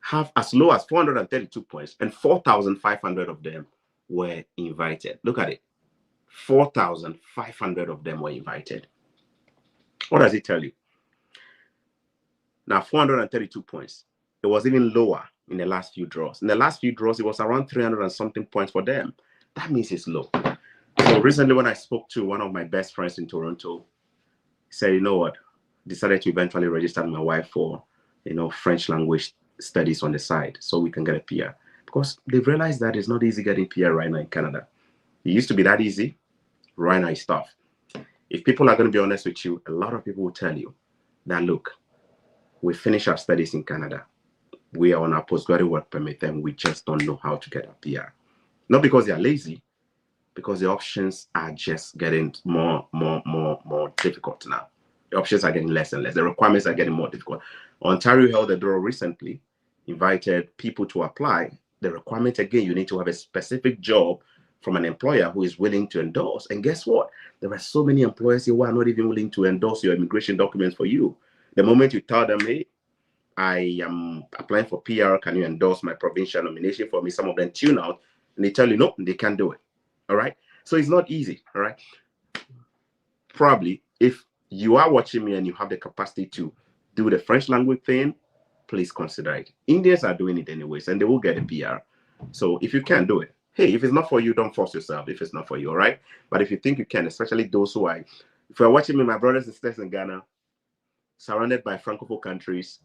have as low as 432 points, and 4,500 of them were invited. Look at it. 4,500 of them were invited. What does it tell you? Now, 432 points. It was even lower in the last few draws. In the last few draws, it was around 300 and something points for them. That means it's low. So recently when I spoke to one of my best friends in Toronto, he said, you know what? Decided to eventually register my wife for, French language studies on the side so we can get a PR. Because they've realized that it's not easy getting PR right now in Canada. It used to be that easy. Right now it's tough. If people are going to be honest with you, a lot of people will tell you that, look, we finish our studies in Canada. We are on our postgraduate work permit and we just don't know how to get a PR. Not because they are lazy, because the options are just getting more difficult now. The options are getting less and less. The requirements are getting more difficult. Ontario held a draw recently, invited people to apply. The requirement, again, you need to have a specific job from an employer who is willing to endorse. And guess what? There are so many employers here who are not even willing to endorse your immigration documents for you. The moment you tell them, hey, I am applying for PR, can you endorse my provincial nomination for me? Some of them tune out and they tell you, no, they can't do it. All right. So it's not easy. All right. Probably if you are watching me and you have the capacity to do the French language thing, please consider it. Indians are doing it anyways, and they will get a PR. So if you can't do it, hey, if it's not for you, don't force yourself if it's not for you. All right. But if you think you can, especially those who are, if you're watching me, my brothers and sisters in Ghana, surrounded by Francophone countries,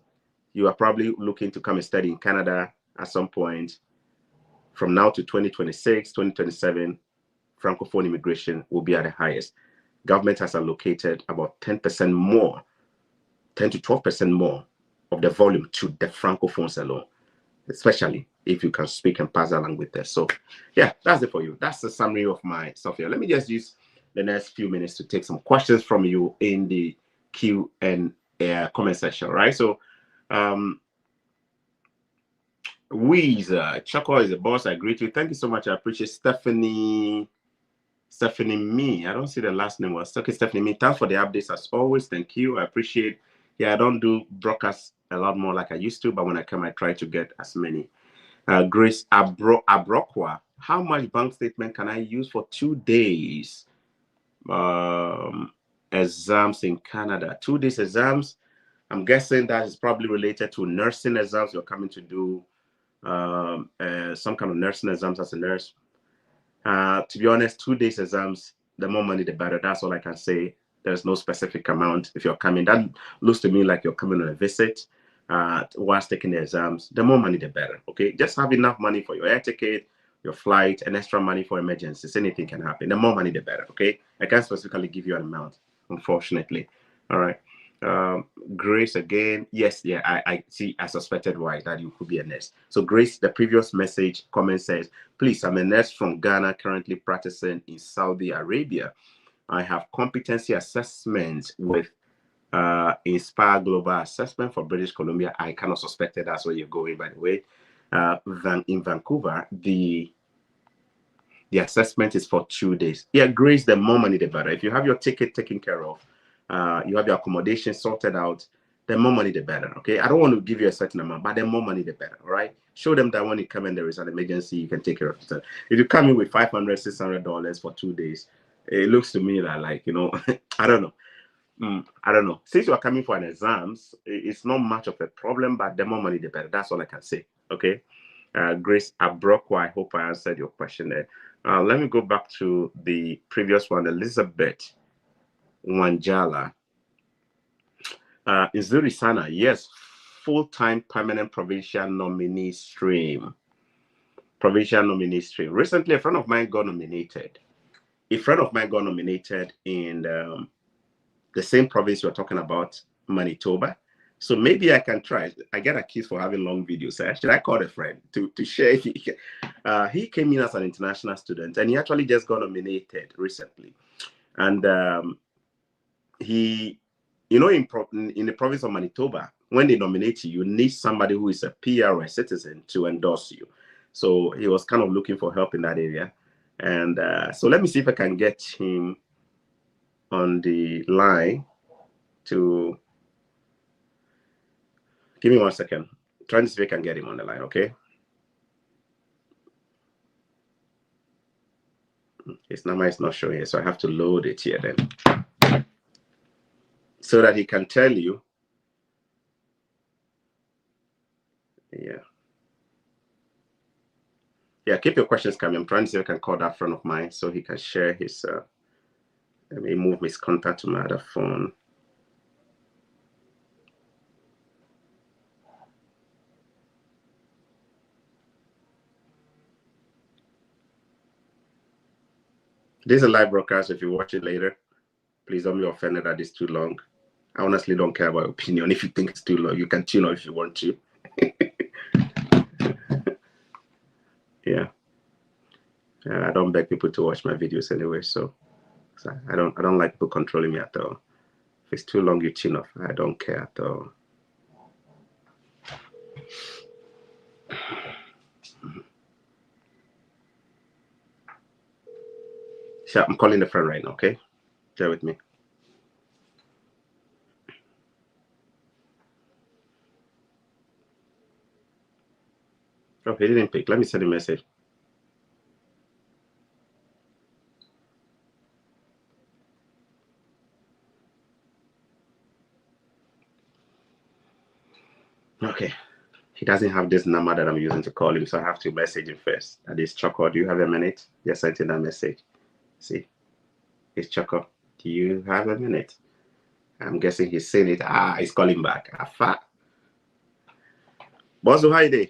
you are probably looking to come and study in Canada at some point. From now to 2026, 2027, Francophone immigration will be at the highest. Government has allocated about 10% more, 10 to 12% more of the volume to the Francophones alone, especially if you can speak and pass that language there. So yeah, that's it for you. That's the summary of my software. Let me just use the next few minutes to take some questions from you in the Q&A comment section, right? So Choco is the boss. I greet you. Thank you so much. I appreciate Stephanie Me. I don't see the last name. Was okay, Stephanie Me. Thanks for the updates as always. Thank you. I appreciate. Yeah, I don't do broadcasts a lot more like I used to, but when I come, I try to get as many. Grace Abrokwa. How much bank statement can I use for 2 days? Exams in Canada. 2 days exams. I'm guessing that is probably related to nursing exams. You're coming to do some kind of nursing exams as a nurse. To be honest, 2 days exams, the more money, the better. That's all I can say. There's no specific amount. If you're coming, that looks to me like you're coming on a visit whilst taking the exams. The more money, the better. Okay, just have enough money for your air ticket, your flight, and extra money for emergencies. Anything can happen. The more money, the better. Okay, I can't specifically give you an amount, unfortunately. All right. Grace again. Yes, yeah, I see. I suspected why that you could be a nurse. So Grace, the previous message comment says, please, I'm a nurse from Ghana, currently practicing in Saudi Arabia. I have competency assessments with Inspire Global Assessment for British Columbia. I kind of suspected that's where you're going, by the way. In Vancouver, the assessment is for 2 days. Yeah, Grace, the more money, the better. If you have your ticket taken care of, you have your accommodation sorted out, the more money, the better. Okay, I don't want to give you a certain amount, but the more money, the better. All right, show them that when you come in, there is an emergency, you can take care of it. If you come in with $500, $600 for 2 days, it looks to me that, like, you know, I don't know. I don't know. Since you are coming for an exams, it's not much of a problem, but the more money, the better. That's all I can say. Okay. Grace Abrokwa, I hope I answered your question there. Let me go back to the previous one. Elizabeth Wanjala. Inzuri Sana, yes, full-time permanent provincial nominee stream. Provincial nominee stream. Recently, a friend of mine got nominated. A friend of mine got nominated in the same province you're talking about, Manitoba. So maybe I can try. I get accused for having long videos. Should I call a friend to share? He came in as an international student, and he actually just got nominated recently. And he, you know, in the province of Manitoba, when they nominate you, you need somebody who is a PR or a citizen to endorse you. So he was kind of looking for help in that area. And so let me see if I can get him on the line to give me 1 second. Trying to see if I can get him on the line, okay? His number is not showing here, so I have to load it here then, so that he can tell you. Yeah, keep your questions coming. I'm trying to see if I can call that friend of mine so he can share his let me move his contact to my other phone. This is a live broadcast. If you watch it later, please don't be offended that it's too long. I honestly don't care about your opinion. If you think it's too long, you can tune out if you want to. Yeah. I don't beg people to watch my videos anyway, so I don't like people controlling me at all. If it's too long, you tune off. I don't care at all. So I'm calling the friend right now, okay? Bear with me. Oh, he didn't pick. Let me send a message. Okay. He doesn't have this number that I'm using to call him, so I have to message him first. That is Choco. Do you have a minute? Just sent in that message. See? It's Choco. Do you have a minute? I'm guessing he's saying it. He's calling back. Afa. Boss, how you doing?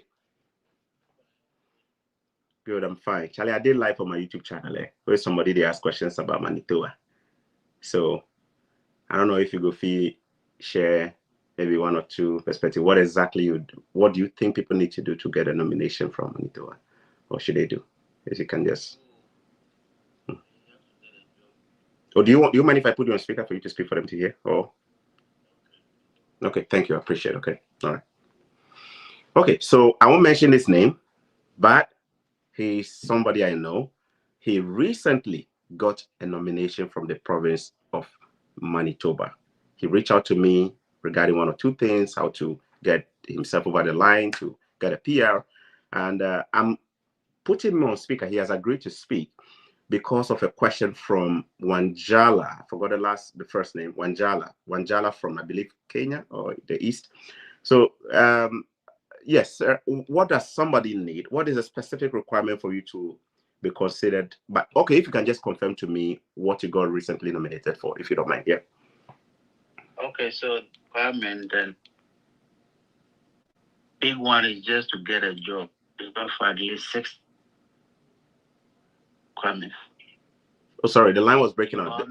Good, I'm fine. Charlie, I did live on my YouTube channel where somebody they ask questions about Manitoba. So I don't know if you go share maybe one or two perspective. What exactly what do you think people need to do to get a nomination from Manitoba? Or should they do? If you can just. Or do you mind if I put you on speaker for you to speak for them to hear? Or okay, thank you. I appreciate it. Okay. All right. Okay, so I won't mention his name, but he's somebody I know. He recently got a nomination from the province of Manitoba. He reached out to me regarding one or two things, how to get himself over the line to get a PR. And I'm putting him on speaker. He has agreed to speak because of a question from Wanjala. I forgot the first name, Wanjala from, I believe, Kenya or the East. So, yes, sir. What does somebody need? What is a specific requirement for you to be considered? But okay, if you can just confirm to me what you got recently nominated for, if you don't mind. Yeah. Okay, so requirement then big one is just to get a job. For at least 6 requirements. Oh, sorry, the line was breaking out.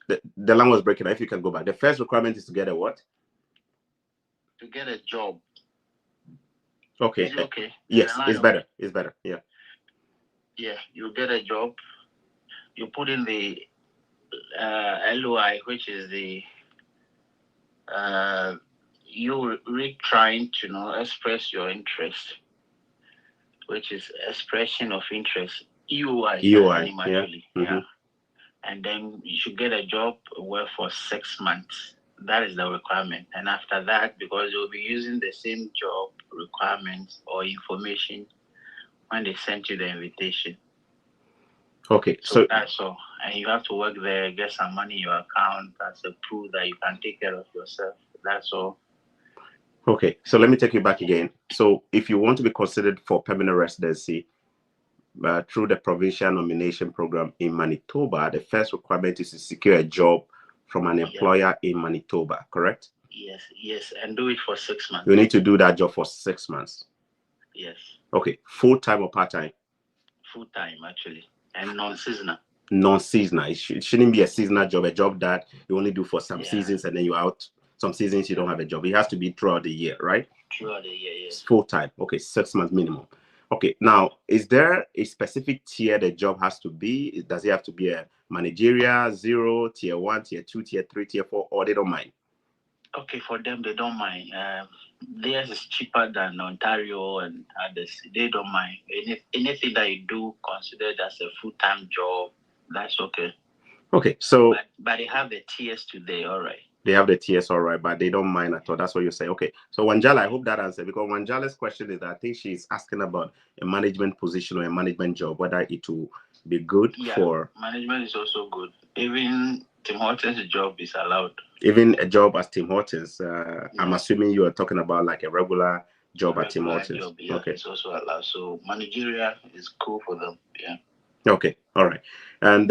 The line was breaking out. If you can go back. The first requirement is to get a what? To get a job. Okay. Okay. Yes, it's better. It's better. Yeah. Yeah, you get a job. You put in the LOI, which is the you really trying to express your interest, which is expression of interest. EOI. Yeah. Yeah. And then you should get a job work for 6 months. That is the requirement. And after that, because you'll be using the same job requirements or information when they send you the invitation. Okay. So that's all. And you have to work there, get some money in your account as a proof that you can take care of yourself. That's all. Okay. So let me take you back again. So if you want to be considered for permanent residency, through the provincial nomination program in Manitoba, the first requirement is to secure a job from an employer in Manitoba, correct? Yes, and do it for 6 months. You need to do that job for 6 months. Yes. Okay, full-time or part-time? Full-time, actually, and non-seasonal. Non-seasonal. It shouldn't be a seasonal job, a job that you only do for some seasons and then you're out. Some seasons you don't have a job. It has to be throughout the year, right? Throughout the year, yes. It's full-time. Okay, 6 months minimum. Okay, now, is there a specific tier the job has to be? Does it have to be a managerial, 0, tier 1, tier 2, tier 3, tier 4, or they don't mind? Okay, for them, they don't mind. Theirs is cheaper than Ontario and others. They don't mind. Anything that you do considered as a full-time job, that's okay. Okay, so... But they have the tiers today, all right. They have the TS all right, but they don't mind at all. That's what you say. Okay. So Wanjala, I hope that answered, because Wanjala's question is that I think she's asking about a management position or a management job, whether it will be good for... Management is also good. Even Tim Hortons' job is allowed. Even a job as Tim Hortons. I'm assuming you are talking about like a regular job at Tim Hortons. Job, okay. It's also allowed. So managerial is cool for them. Yeah. Okay. All right. And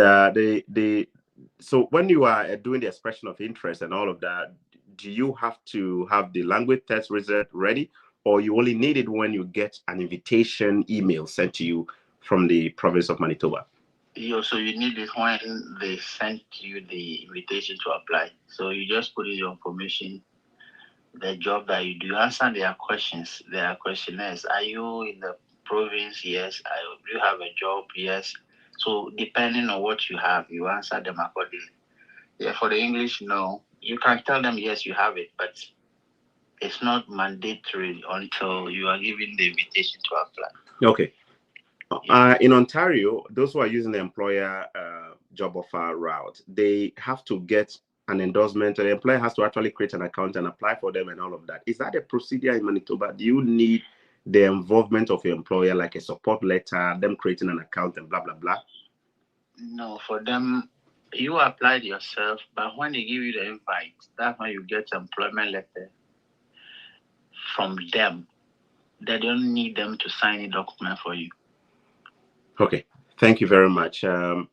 so when you are doing the expression of interest and all of that, do you have to have the language test result ready, or you only need it when you get an invitation email sent to you from the province of Manitoba? So you need it when they send you the invitation to apply. So you just put in your information, the job that you do, answer their questions. Their questionnaires. Are you in the province? Yes. Do you have a job? Yes. So depending on what you have, you answer them accordingly. Yeah, for the English, no. You can tell them, yes, you have it, but it's not mandatory until you are given the invitation to apply. Okay. In Ontario, those who are using the employer job offer route, they have to get an endorsement. The employer has to actually create an account and apply for them and all of that. Is that a procedure in Manitoba? Do you need the involvement of your employer, like a support letter, them creating an account and blah, blah, blah? No, for them, you applied yourself, but when they give you the invite, that's when you get an employment letter from them. They don't need them to sign a document for you. Okay, thank you very much. What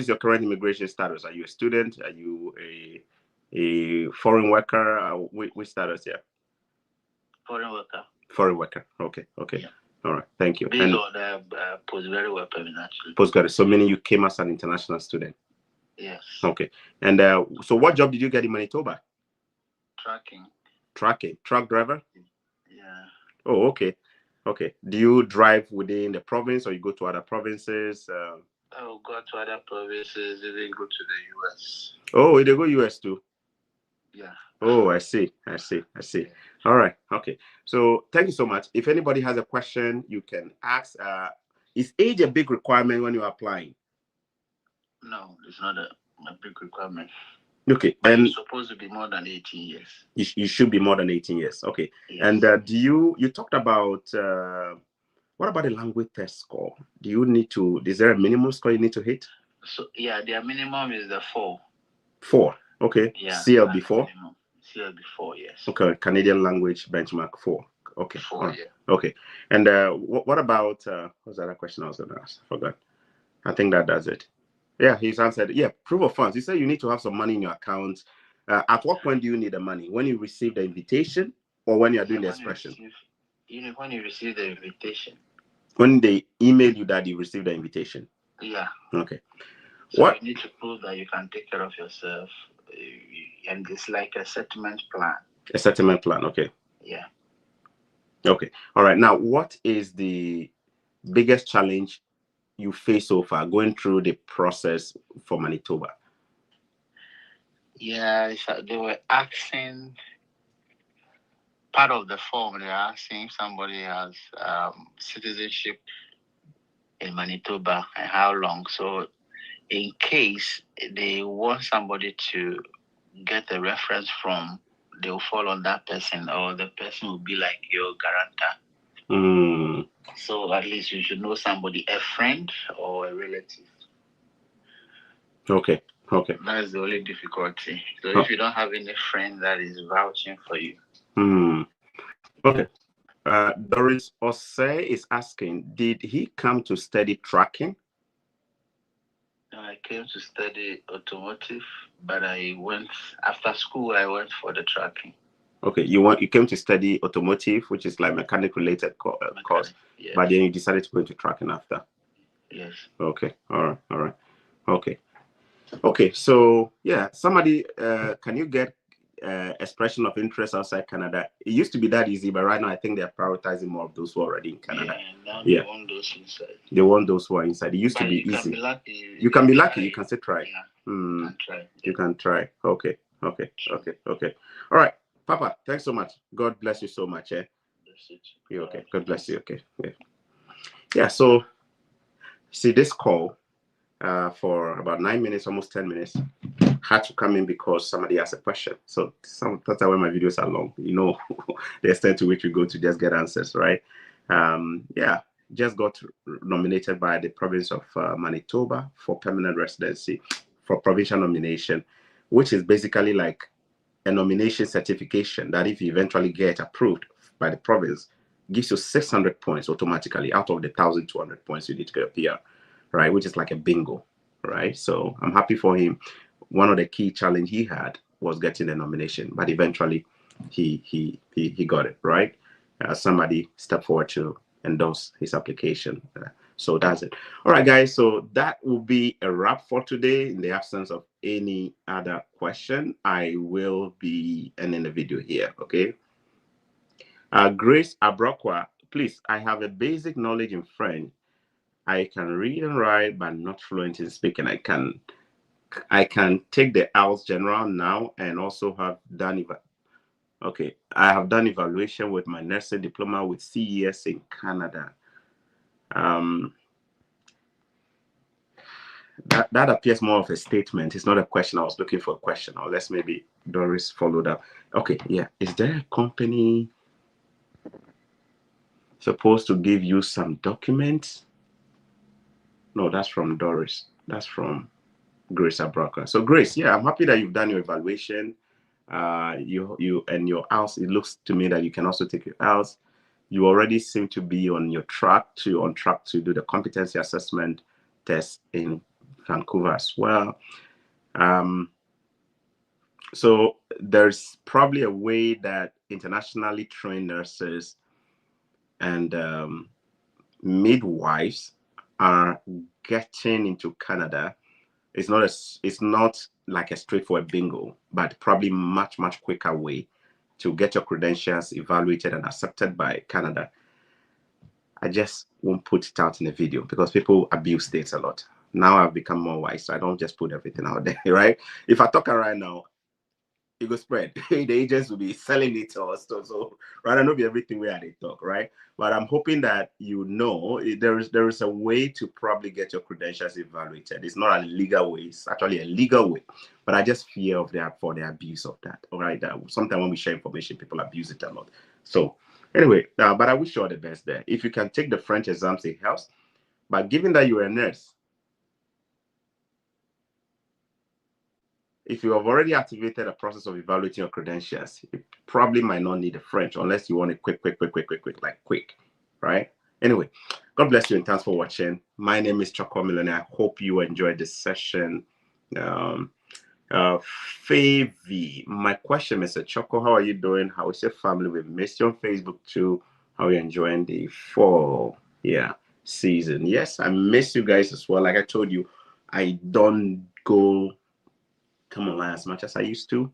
is your current immigration status? Are you a student? Are you a foreign worker? Which status? Yeah. Foreign worker. Foreign worker. Okay. Yeah. All right. Thank you. Based on the postgraduate work permit, actually. Postgraduate. So meaning you came as an international student. Yes. Okay. And so what job did you get in Manitoba? Tracking. Tracking. Truck driver? Yeah. Oh, okay. Okay. Do you drive within the province or you go to other provinces? I'll go to other provinces, even go to the US. Oh, they go US too? Yeah. Oh, I see. I see. I see. All right. Okay. So thank you so much. If anybody has a question, you can ask. Is age a big requirement when you're applying? No, it's not a big requirement. Okay. But And you're supposed to be more than 18 years. you should be more than 18 years. Okay. Yes. And do you talked about what about the language test score? Do you need to, is there a minimum score you need to hit? So yeah, their minimum is the 4. 4. Okay. Yeah. CLB 4? CLB 4, yes. Okay. Canadian language benchmark 4. Okay. 4, right. yeah. Okay. And what about, what's the other question I was going to ask? I forgot. I think that does it. Yeah, he's answered. Yeah, proof of funds. He said you need to have some money in your account. At what point do you need the money? When you receive the invitation or when you are doing the expression? When you receive the invitation. When they email you that you received the invitation? Yeah. Okay. So what? You need to prove that you can take care of yourself. And it's like a settlement plan. A settlement plan, okay. Yeah. Okay. All right. Now, what is the biggest challenge you face so far going through the process for Manitoba? Yeah, they were asking, part of the form, they're asking if somebody has citizenship in Manitoba and how long. So in case they want somebody to get a reference from, they'll fall on that person, or the person will be like your guarantor. So at least you should know somebody, a friend or a relative. Okay. Okay. That's the only difficulty. So if you don't have any friend that is vouching for you. Okay. Doris Osei is asking, did he come to study tracking? I came to study automotive, but I went, after school, I went for the tracking. Okay, you came to study automotive, which is like mechanic related course, yes. But then you decided to go into tracking after. Yes. Okay. All right. Okay. Okay. So yeah, somebody, can you get expression of interest outside Canada? It used to be that easy, but right now I think they're prioritizing more of those who are already in Canada. Yeah, now they want those inside. They want those who are inside. It used to be easy. You can be lucky. You can still try. Yeah. You can try. You can try. Okay. All right, Papa. Thanks so much. God bless you so much. You okay? God bless you. Okay. Yeah. So, see this call for about 9 minutes, almost 10 minutes, had to come in because somebody asked a question. So that's why my videos are long. You know, the extent to which we go to just get answers, right? Yeah. Just got nominated by the province of Manitoba for permanent residency for provincial nomination, which is basically like a nomination certification that if you eventually get approved by the province, gives you 600 points automatically out of the 1,200 points you need to get a PR, right? Which is like a bingo, right? So I'm happy for him. One of the key challenge he had was getting the nomination, but eventually he got it, right? Somebody stepped forward to endorse his application. So that's it. All right, guys. So that will be a wrap for today. In the absence of any other question, I will be ending the video here. Okay. Grace Abrokwa, please. I have a basic knowledge in French. I can read and write, but not fluent in speaking. I can take the IELTS general now, and also have done Okay, I have done evaluation with my nursing diploma with CES in Canada. That appears more of a statement. It's not a question. I was looking for a question, unless maybe Doris followed up. Okay, yeah. Is there a company supposed to give you some documents? No, that's from Doris. That's from Grace Abraka. So Grace, yeah, I'm happy that you've done your evaluation. You and your house, it looks to me that you can also take your house. You already seem to be on track to do the competency assessment test in Vancouver as well. So there's probably a way that internationally trained nurses and midwives are getting into Canada. It's not like a straightforward bingo, but probably much quicker way to get your credentials evaluated and accepted by Canada, I just won't put it out in a video because people abuse dates a lot. Now I've become more wise, so I don't just put everything out there, right? If I talk right now, it will spread. The agents will be selling it to us. So rather not be everything where they talk, right? But I'm hoping that there is a way to probably get your credentials evaluated. It's not a legal way, it's actually a legal way. But I just fear of the abuse of that. All right. Sometimes when we share information, people abuse it a lot. So anyway, but I wish you all the best there. If you can take the French exams, it helps. But given that you're a nurse, if you have already activated a process of evaluating your credentials, you probably might not need the French unless you want it quick, right? Anyway, God bless you and thanks for watching. My name is Choco Millionaire. I hope you enjoyed this session. Favy, my question, Mr. Choco, how are you doing? How is your family? We've missed you on Facebook too. How are you enjoying the fall season? Yes, I miss you guys as well. Like I told you, I don't go come online as much as I used to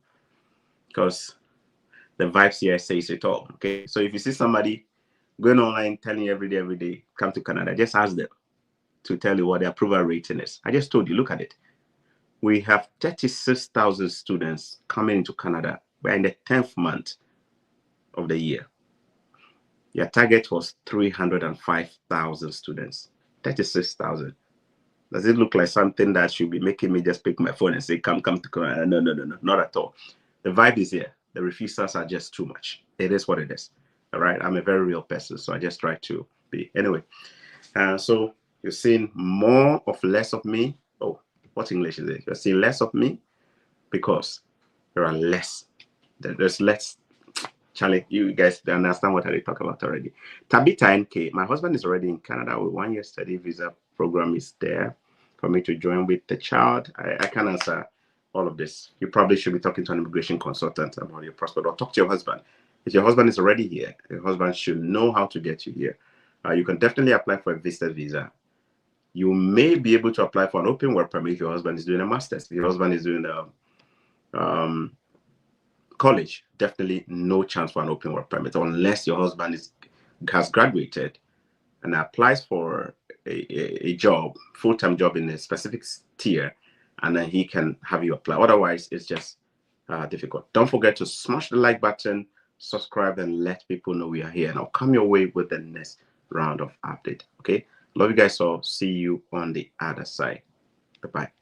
because the vibes here says it all. Okay, so if you see somebody going online telling you every day, come to Canada, just ask them to tell you what their approval rating is. I just told you, look at it. We have 36,000 students coming into Canada. We're in the 10th month of the year. Your target was 305,000 students. 36,000. Does it look like something that should be making me just pick my phone and say, come to Canada? No, not at all. The vibe is here. The refusals are just too much. It is what it is. All right. I'm a very real person, so I just try to be. Anyway, so you're seeing more of less of me. Oh, what English is it? You're seeing less of me because there are less. There's less. Charlie, you guys understand what I talk about already. Tabitha NK, my husband is already in Canada with 1 year study visa program is there for me to join with the child. I can answer all of this. You probably should be talking to an immigration consultant about your prospect or talk to your husband. If your husband is already here, your husband should know how to get you here. You can definitely apply for a visitor visa. You may be able to apply for an open work permit if your husband is doing a master's. If your husband is doing a college, definitely no chance for an open work permit unless your husband has graduated and applies for a job, full-time job in a specific tier, and then he can have you apply. Otherwise, it's just difficult. Don't forget to smash the like button, subscribe, and let people know we are here. And I'll come your way with the next round of update. Okay, love you guys all. See you on the other side. Bye-bye.